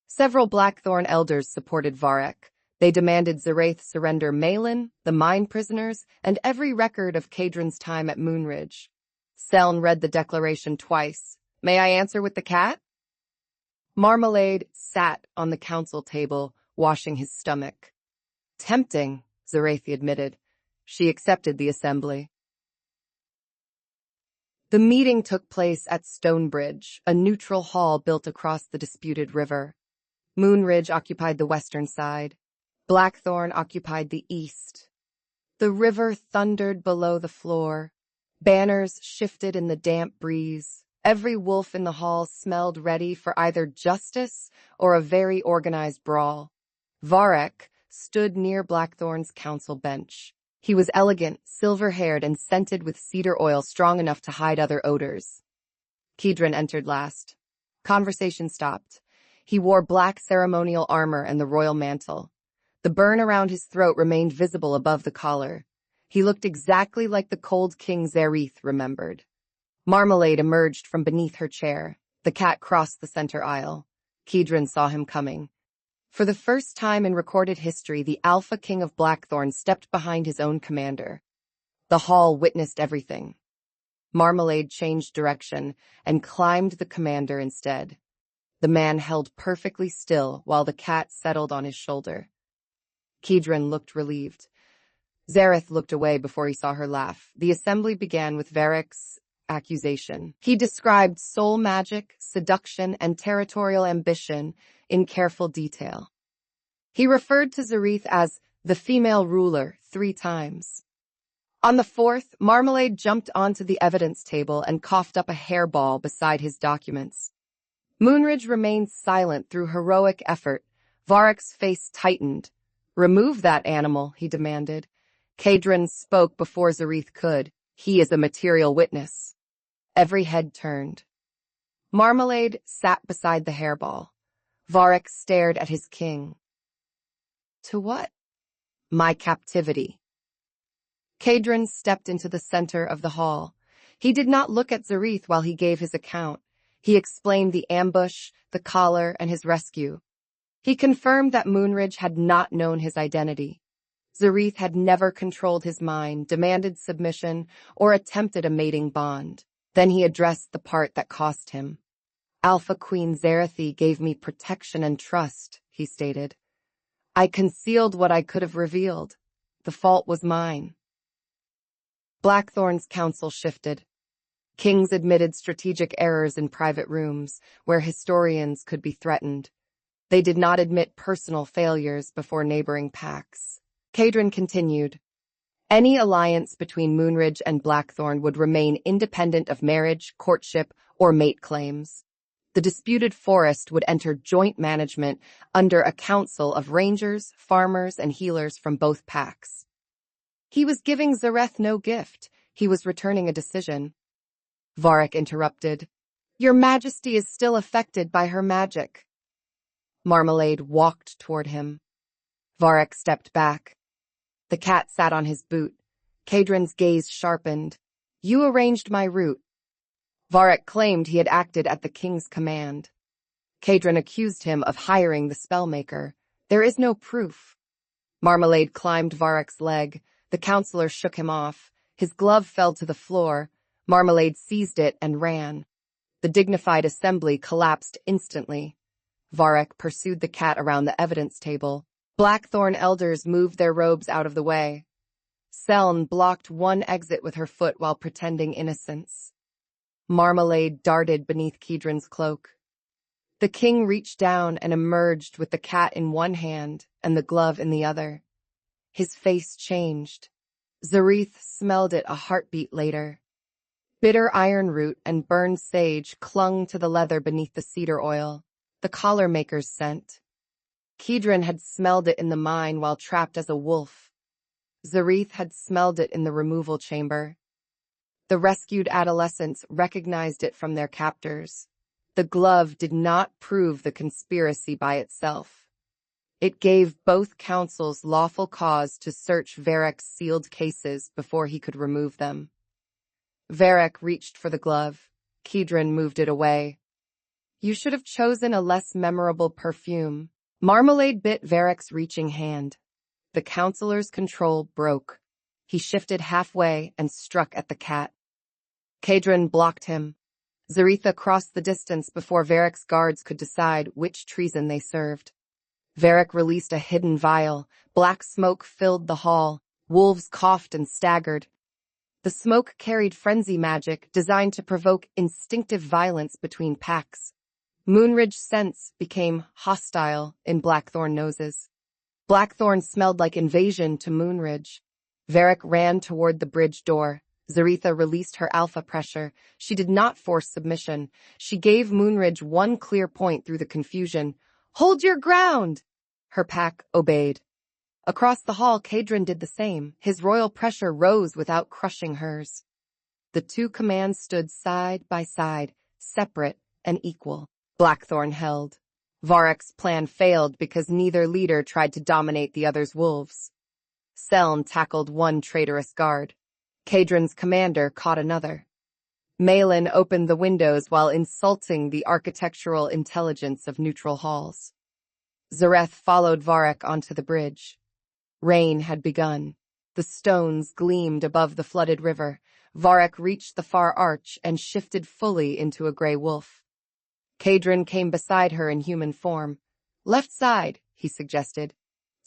Several Blackthorne elders supported Varric. They demanded Zareth surrender Malin, the mine prisoners, and every record of Kedran's time at Moonridge. Seln read the declaration twice. May I answer with the cat? Marmalade sat on the council table, washing his stomach. Tempting, Zareth admitted. She accepted the assembly. The meeting took place at Stonebridge, a neutral hall built across the disputed river. Moonridge occupied the western side. Blackthorne occupied the east. The river thundered below the floor. Banners shifted in the damp breeze. Every wolf in the hall smelled ready for either justice or a very organized brawl. Varric stood near Blackthorne's council bench. He was elegant, silver-haired, and scented with cedar oil strong enough to hide other odors. Kedran entered last. Conversation stopped. He wore black ceremonial armor and the royal mantle. The burn around his throat remained visible above the collar. He looked exactly like the cold King Zarith remembered. Marmalade emerged from beneath her chair. The cat crossed the center aisle. Kedran saw him coming. For the first time in recorded history, the Alpha King of Blackthorne stepped behind his own commander. The hall witnessed everything. Marmalade changed direction and climbed the commander instead. The man held perfectly still while the cat settled on his shoulder. Kedran looked relieved. Zareth looked away before he saw her laugh. The assembly began with Varric's accusation. He described soul magic, seduction, and territorial ambition in careful detail. He referred to Zarith as the female ruler 3 times. On the 4th, Marmalade jumped onto the evidence table and coughed up a hairball beside his documents. Moonridge remained silent through heroic effort. Varric's face tightened. "Remove that animal," he demanded. Kedran spoke before Zarith could. "He is a material witness." Every head turned. Marmalade sat beside the hairball. Varric stared at his king. "To what?" "My captivity." Kedran stepped into the center of the hall. He did not look at Zarith while he gave his account. He explained the ambush, the collar, and his rescue. He confirmed that Moonridge had not known his identity. Zarith had never controlled his mind, demanded submission, or attempted a mating bond. Then he addressed the part that cost him. "Alpha Queen Zarith gave me protection and trust," he stated. "I concealed what I could have revealed. The fault was mine." Blackthorne's counsel shifted. Kings admitted strategic errors in private rooms, where historians could be threatened. They did not admit personal failures before neighboring pacts. Kedran continued. Any alliance between Moonridge and Blackthorne would remain independent of marriage, courtship, or mate claims. The disputed forest would enter joint management under a council of rangers, farmers, and healers from both packs. He was giving Zareth no gift. He was returning a decision. Varric interrupted. "Your Majesty is still affected by her magic." Marmalade walked toward him. Varric stepped back. The cat sat on his boot. Kedran's gaze sharpened. "You arranged my route." Varric claimed he had acted at the king's command. Kedran accused him of hiring the spellmaker. "There is no proof." Marmalade climbed Varric's leg. The counselor shook him off. His glove fell to the floor. Marmalade seized it and ran. The dignified assembly collapsed instantly. Varric pursued the cat around the evidence table. Blackthorne elders moved their robes out of the way. Seln blocked one exit with her foot while pretending innocence. Marmalade darted beneath Kedran's cloak. The king reached down and emerged with the cat in one hand and the glove in the other. His face changed. Zarith smelled it a heartbeat later. Bitter iron root and burned sage clung to the leather beneath the cedar oil, the collar maker's scent. Kedran had smelled it in the mine while trapped as a wolf. Zarith had smelled it in the removal chamber. The rescued adolescents recognized it from their captors. The glove did not prove the conspiracy by itself. It gave both councils lawful cause to search Varric's sealed cases before he could remove them. Varric reached for the glove. Kedran moved it away. "You should have chosen a less memorable perfume." Marmalade bit Varric's reaching hand. The counselor's control broke. He shifted halfway and struck at the cat. Kedran blocked him. Zarith crossed the distance before Varric's guards could decide which treason they served. Varric released a hidden vial. Black smoke filled the hall. Wolves coughed and staggered. The smoke carried frenzy magic designed to provoke instinctive violence between packs. Moonridge's scents became hostile in Blackthorne noses. Blackthorne smelled like invasion to Moonridge. Varric ran toward the bridge door. Zarith released her alpha pressure. She did not force submission. She gave Moonridge one clear point through the confusion. "Hold your ground!" Her pack obeyed. Across the hall, Kedran did the same. His royal pressure rose without crushing hers. The two commands stood side by side, separate and equal. Blackthorne held. Varek's plan failed because neither leader tried to dominate the other's wolves. Seln tackled one traitorous guard. Kedran's commander caught another. Malin opened the windows while insulting the architectural intelligence of neutral halls. Zareth followed Varek onto the bridge. Rain had begun. The stones gleamed above the flooded river. Varek reached the far arch and shifted fully into a gray wolf. Kedran came beside her in human form. "Left side," he suggested.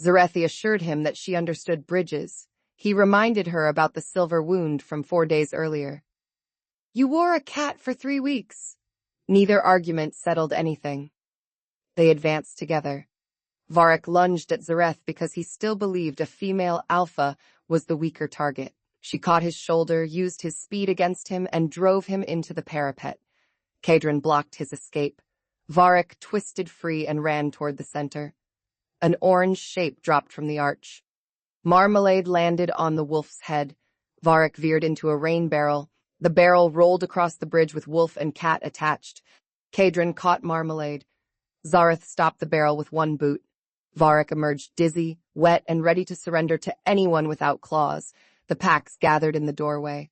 Zareth assured him that she understood bridges. He reminded her about the silver wound from 4 days earlier. "You wore a cat for 3 weeks." Neither argument settled anything. They advanced together. Varek lunged at Zareth because he still believed a female alpha was the weaker target. She caught his shoulder, used his speed against him, and drove him into the parapet. Kedran blocked his escape. Varek twisted free and ran toward the center. An orange shape dropped from the arch. Marmalade landed on the wolf's head. Varek veered into a rain barrel. The barrel rolled across the bridge with wolf and cat attached. Kedran caught Marmalade. Zareth stopped the barrel with one boot. Varek emerged dizzy, wet, and ready to surrender to anyone without claws. The packs gathered in the doorway.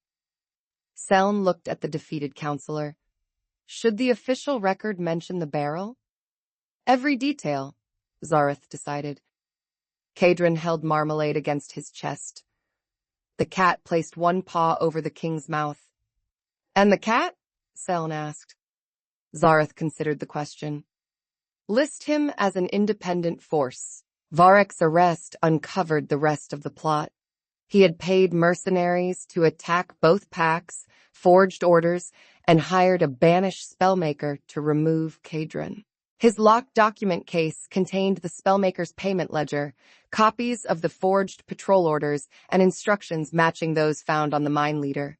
Seln looked at the defeated counselor. Should the official record mention the barrel? Every detail, Zareth decided. Kedran held Marmalade against his chest. The cat placed one paw over the king's mouth. "And the cat?" Seln asked. Zareth considered the question. "List him as an independent force." Varek's arrest uncovered the rest of the plot. He had paid mercenaries to attack both packs, forged orders, and hired a banished spellmaker to remove Kedran. His locked document case contained the spellmaker's payment ledger, copies of the forged patrol orders, and instructions matching those found on the mine leader.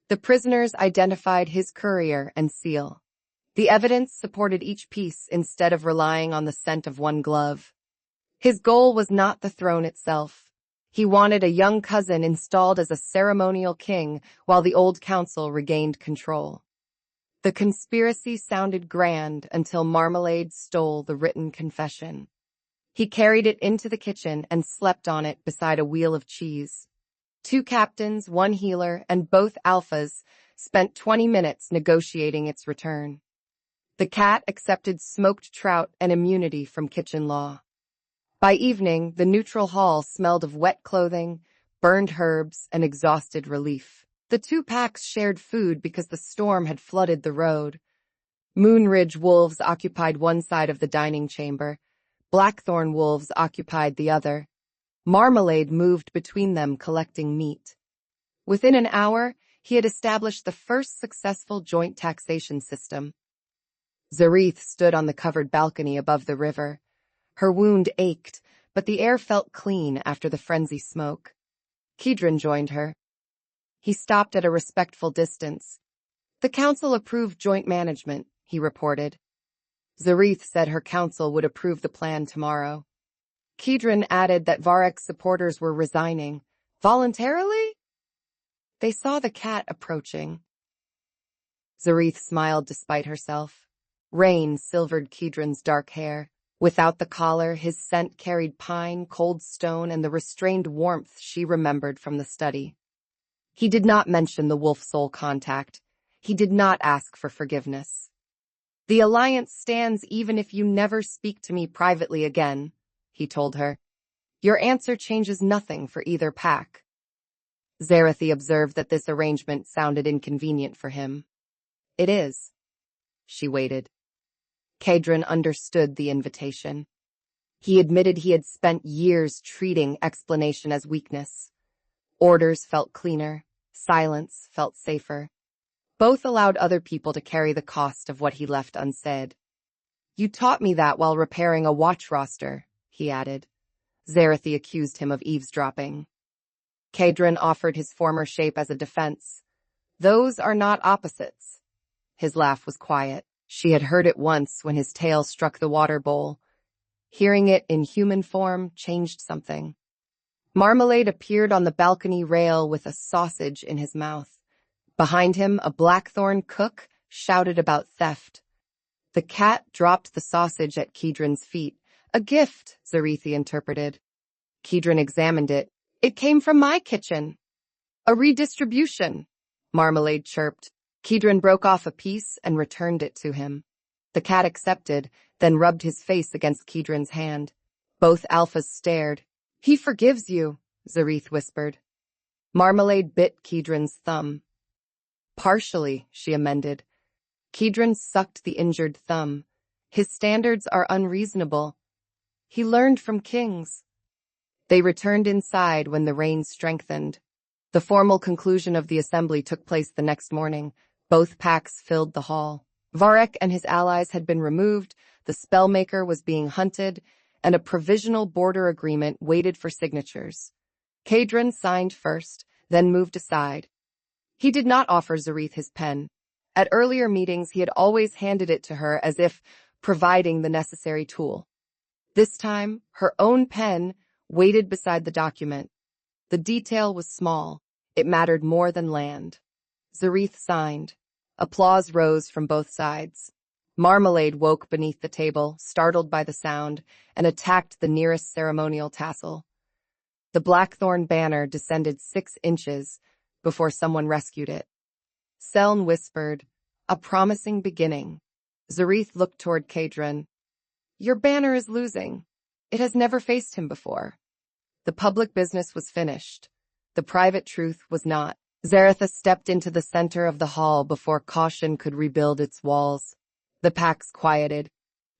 The prisoners identified his courier and seal. The evidence supported each piece instead of relying on the scent of one glove. His goal was not the throne itself. He wanted a young cousin installed as a ceremonial king while the old council regained control. The conspiracy sounded grand until Marmalade stole the written confession. He carried it into the kitchen and slept on it beside a wheel of cheese. 2 captains, 1 healer, and both alphas spent 20 minutes negotiating its return. The cat accepted smoked trout and immunity from kitchen law. By evening, the neutral hall smelled of wet clothing, burned herbs, and exhausted relief. The 2 packs shared food because the storm had flooded the road. Moonridge wolves occupied one side of the dining chamber. Blackthorne wolves occupied the other. Marmalade moved between them, collecting meat. Within an hour, he had established the first successful joint taxation system. Zareth stood on the covered balcony above the river. Her wound ached, but the air felt clean after the frenzy smoke. Kedran joined her. He stopped at a respectful distance. "The council approved joint management," he reported. Zareth said her council would approve the plan tomorrow. Kedran added that Varek's supporters were resigning. Voluntarily? They saw the cat approaching. Zareth smiled despite herself. Rain silvered Kedran's dark hair. Without the collar, his scent carried pine, cold stone, and the restrained warmth she remembered from the study. He did not mention the wolf soul contact. He did not ask for forgiveness. "The alliance stands even if you never speak to me privately again," he told her. "Your answer changes nothing for either pack." Zareth observed that this arrangement sounded inconvenient for him. "It is." She waited. Kedran understood the invitation. He admitted he had spent years treating explanation as weakness. Orders felt cleaner. Silence felt safer. Both allowed other people to carry the cost of what he left unsaid. "You taught me that while repairing a watch roster," he added. Zareth accused him of eavesdropping. Kedran offered his former shape as a defense. "Those are not opposites." His laugh was quiet. She had heard it once when his tail struck the water bowl. Hearing it in human form changed something. Marmalade appeared on the balcony rail with a sausage in his mouth. Behind him, a Blackthorne cook shouted about theft. The cat dropped the sausage at Kedran's feet. A gift, Zarith interpreted. Kedran examined it. It came from my kitchen. A redistribution, Marmalade chirped. Kedran broke off a piece and returned it to him. The cat accepted, then rubbed his face against Kedran's hand. Both alphas stared. He forgives you, Zarith whispered. Marmalade bit Kedran's thumb. Partially, she amended. Kedran sucked the injured thumb. His standards are unreasonable. He learned from kings. They returned inside when the rain strengthened. The formal conclusion of the assembly took place the next morning. Both packs filled the hall. Varek and his allies had been removed, the spellmaker was being hunted, and a provisional border agreement waited for signatures. Kedran signed first, then moved aside. He did not offer Zarith his pen. At earlier meetings, he had always handed it to her as if providing the necessary tool. This time, her own pen waited beside the document. The detail was small. It mattered more than land. Zarith signed. Applause rose from both sides. Marmalade woke beneath the table, startled by the sound, and attacked the nearest ceremonial tassel. The Blackthorne banner descended 6 inches before someone rescued it. Seln whispered, "A promising beginning." Zarith looked toward Kedran. "Your banner is losing. It has never faced him before." The public business was finished. The private truth was not. Zarith stepped into the center of the hall before caution could rebuild its walls. The packs quieted.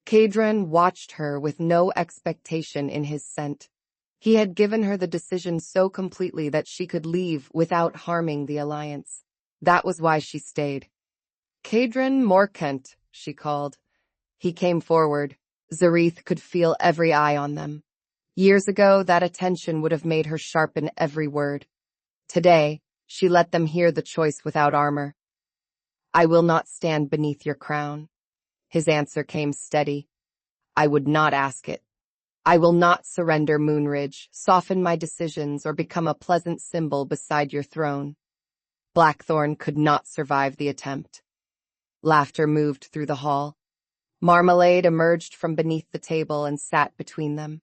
Kedran watched her with no expectation in his scent. He had given her the decision so completely that she could leave without harming the alliance. That was why she stayed. "Kedran Morcant," she called. He came forward. Zarith could feel every eye on them. Years ago, that attention would have made her sharpen every word. Today, she let them hear the choice without armor. "I will not stand beneath your crown." His answer came steady. "I would not ask it. I will not surrender Moonridge, soften my decisions, or become a pleasant symbol beside your throne." Blackthorne could not survive the attempt. Laughter moved through the hall. Marmalade emerged from beneath the table and sat between them.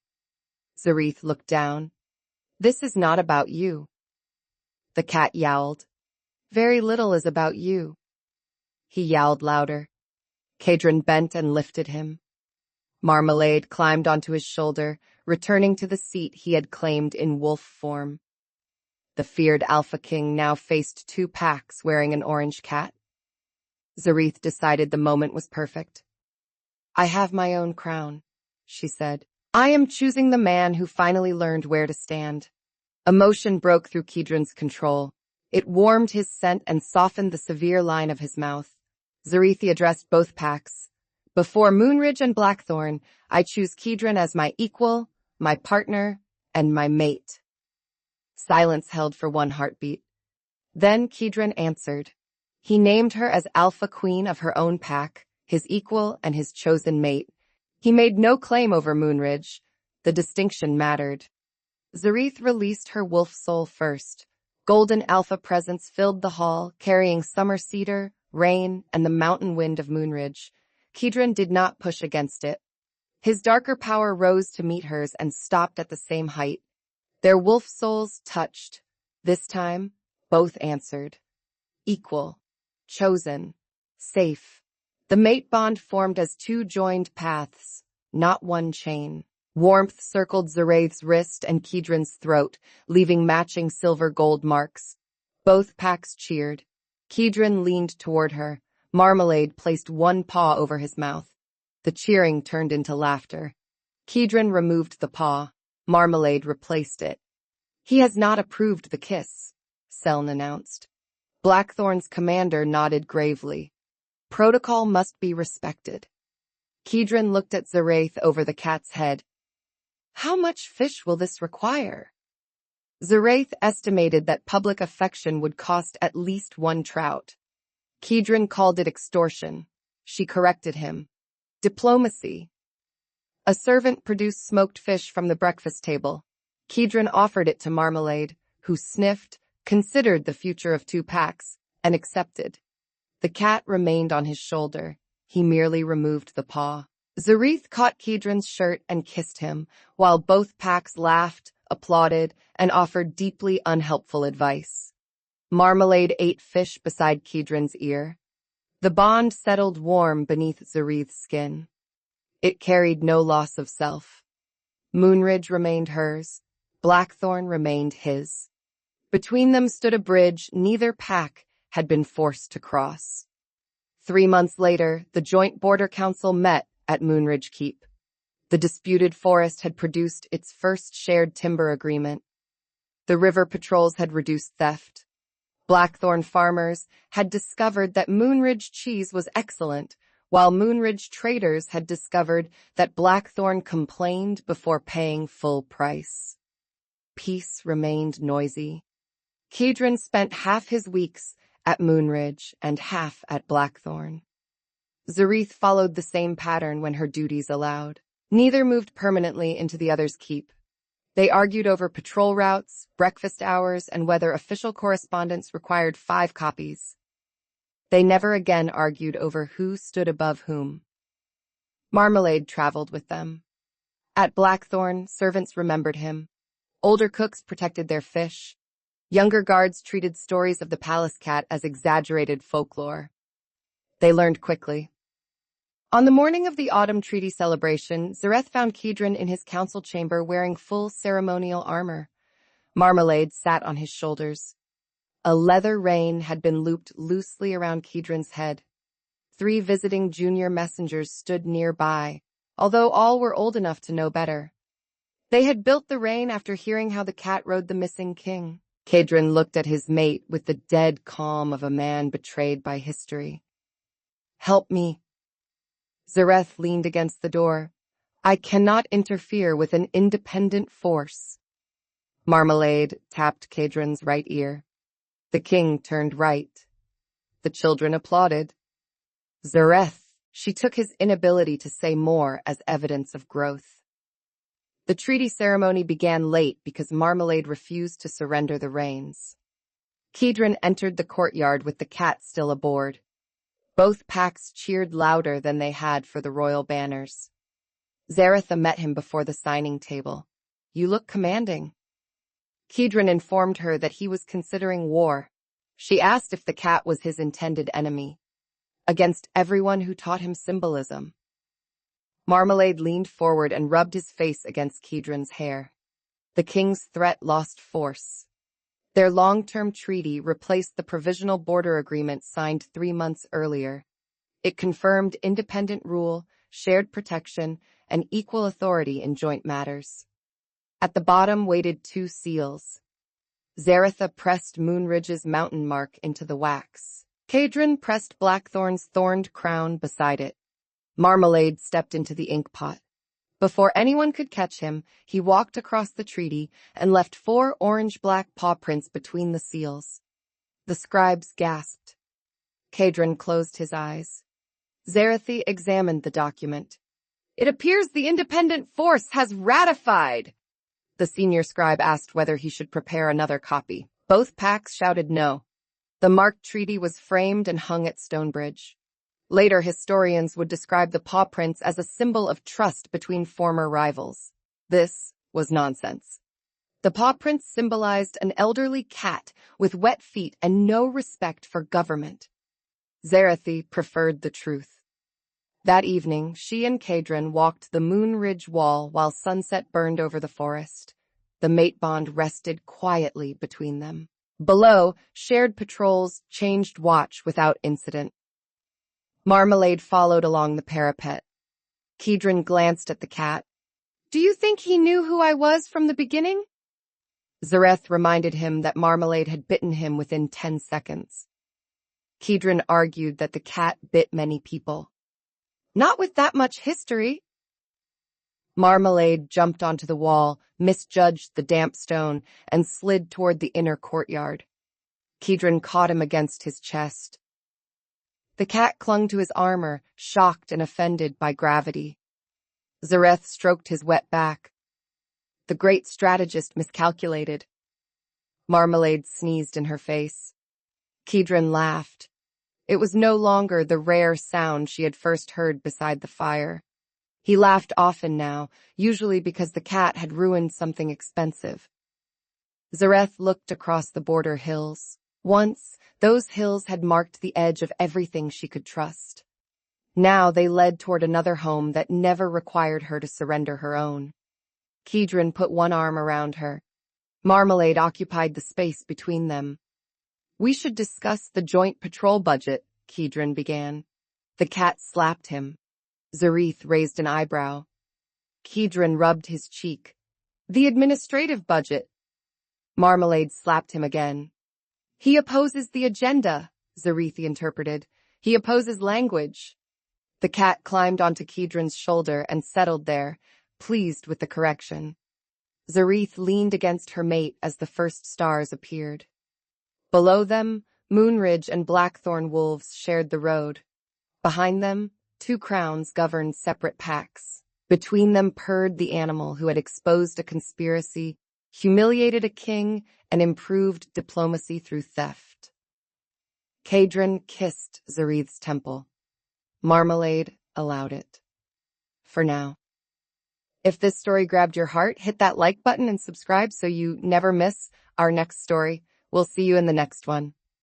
Zarith looked down. "This is not about you." The cat yowled. "Very little is about you." He yowled louder. Kedran bent and lifted him. Marmalade climbed onto his shoulder, returning to the seat he had claimed in wolf form. The feared Alpha King now faced 2 packs wearing an orange cat. Zarith decided the moment was perfect. "I have my own crown," she said. "I am choosing the man who finally learned where to stand." Emotion broke through Kedran's control. It warmed his scent and softened the severe line of his mouth. Zarith addressed both packs. "Before Moonridge and Blackthorne, I choose Kedran as my equal, my partner, and my mate." Silence held for 1 heartbeat. Then Kedran answered. He named her as Alpha Queen of her own pack, his equal and his chosen mate. He made no claim over Moonridge. The distinction mattered. Zarith released her wolf soul first. Golden alpha presence filled the hall, carrying summer cedar, rain, and the mountain wind of Moonridge. Kedran did not push against it. His darker power rose to meet hers and stopped at the same height. Their wolf souls touched. This time, both answered. Equal. Chosen. Safe. The mate bond formed as 2 joined paths, not one chain. Warmth circled Zareth's wrist and Kedran's throat, leaving matching silver-gold marks. Both packs cheered. Kedran leaned toward her. Marmalade placed 1 paw over his mouth. The cheering turned into laughter. Kedran removed the paw. Marmalade replaced it. "He has not approved the kiss," Seln announced. Blackthorne's commander nodded gravely. "Protocol must be respected." Kedran looked at Zareth over the cat's head. "How much fish will this require?" Zareth estimated that public affection would cost at least 1 trout. Kedran called it extortion. She corrected him. Diplomacy. A servant produced smoked fish from the breakfast table. Kedran offered it to Marmalade, who sniffed, considered the future of 2 packs, and accepted. The cat remained on his shoulder. He merely removed the paw. Zarith caught Kedran's shirt and kissed him, while both packs laughed, applauded, and offered deeply unhelpful advice. Marmalade ate fish beside Kedran's ear. The bond settled warm beneath Zarith's skin. It carried no loss of self. Moonridge remained hers. Blackthorne remained his. Between them stood a bridge neither pack had been forced to cross. 3 months later, the Joint Border Council met at Moonridge Keep. The disputed forest had produced its first shared timber agreement. The river patrols had reduced theft. Blackthorne farmers had discovered that Moonridge cheese was excellent, while Moonridge traders had discovered that Blackthorne complained before paying full price. Peace remained noisy. Kedran spent half his weeks at Moonridge and half at Blackthorne. Zarith followed the same pattern when her duties allowed. Neither moved permanently into the other's keep. They argued over patrol routes, breakfast hours, and whether official correspondence required 5 copies. They never again argued over who stood above whom. Marmalade traveled with them. At Blackthorne, servants remembered him. Older cooks protected their fish. Younger guards treated stories of the palace cat as exaggerated folklore. They learned quickly. On the morning of the Autumn Treaty celebration, Zareth found Kedran in his council chamber wearing full ceremonial armor. Marmalade sat on his shoulders. A leather rein had been looped loosely around Kedran's head. 3 visiting junior messengers stood nearby, although all were old enough to know better. They had built the rein after hearing how the cat rode the missing king. Kedran looked at his mate with the dead calm of a man betrayed by history. "Help me." Zareth leaned against the door. "I cannot interfere with an independent force." Marmalade tapped Kedran's right ear. The king turned right. The children applauded. Zareth, she took his inability to say more as evidence of growth. The treaty ceremony began late because Marmalade refused to surrender the reins. Kedran entered the courtyard with the cat still aboard. Both packs cheered louder than they had for the royal banners. Zareth met him before the signing table. "You look commanding." Kedran informed her that he was considering war. She asked if the cat was his intended enemy, against everyone who taught him symbolism. Marmalade leaned forward and rubbed his face against Kedran's hair. The king's threat lost force. Their long-term treaty replaced the provisional border agreement signed 3 months earlier. It confirmed independent rule, shared protection, and equal authority in joint matters. At the bottom waited 2 seals. Zaretha pressed Moonridge's mountain mark into the wax. Kedran pressed Blackthorne's thorned crown beside it. Marmalade stepped into the ink pot. Before anyone could catch him, he walked across the treaty and left 4 orange-black paw prints between the seals. The scribes gasped. Kedran closed his eyes. Zarethi examined the document. "It appears the independent force has ratified." The senior scribe asked whether he should prepare another copy. Both packs shouted no. The marked treaty was framed and hung at Stonebridge. Later historians would describe the paw prints as a symbol of trust between former rivals. This was nonsense. The paw prints symbolized an elderly cat with wet feet and no respect for government. Zarethi preferred the truth. That evening, she and Kedran walked the Moonridge Wall while sunset burned over the forest. The mate bond rested quietly between them. Below, shared patrols changed watch without incident. Marmalade followed along the parapet. Kedran glanced at the cat. "Do you think he knew who I was from the beginning?" Zareth reminded him that Marmalade had bitten him within 10 seconds. Kedran argued that the cat bit many people. "Not with that much history." Marmalade jumped onto the wall, misjudged the damp stone, and slid toward the inner courtyard. Kedran caught him against his chest. The cat clung to his armor, shocked and offended by gravity. Zareth stroked his wet back. The great strategist miscalculated. Marmalade sneezed in her face. Kedran laughed. It was no longer the rare sound she had first heard beside the fire. He laughed often now, usually because the cat had ruined something expensive. Zareth looked across the border hills. Once, those hills had marked the edge of everything she could trust. Now they led toward another home that never required her to surrender her own. Kedran put one arm around her. Marmalade occupied the space between them. "We should discuss the joint patrol budget," Kedran began. The cat slapped him. Zarith raised an eyebrow. Kedran rubbed his cheek. "The administrative budget." Marmalade slapped him again. "He opposes the agenda," Zarith interpreted. "He opposes language." The cat climbed onto Kedran's shoulder and settled there, pleased with the correction. Zarith leaned against her mate as the first stars appeared. Below them, Moonridge and Blackthorne wolves shared the road. Behind them, two crowns governed separate packs. Between them purred the animal who had exposed a conspiracy, humiliated a king, and improved diplomacy through theft. Kedran kissed Zarith's temple. Marmalade allowed it. For now. If this story grabbed your heart, hit that like button and subscribe so you never miss our next story. We'll see you in the next one.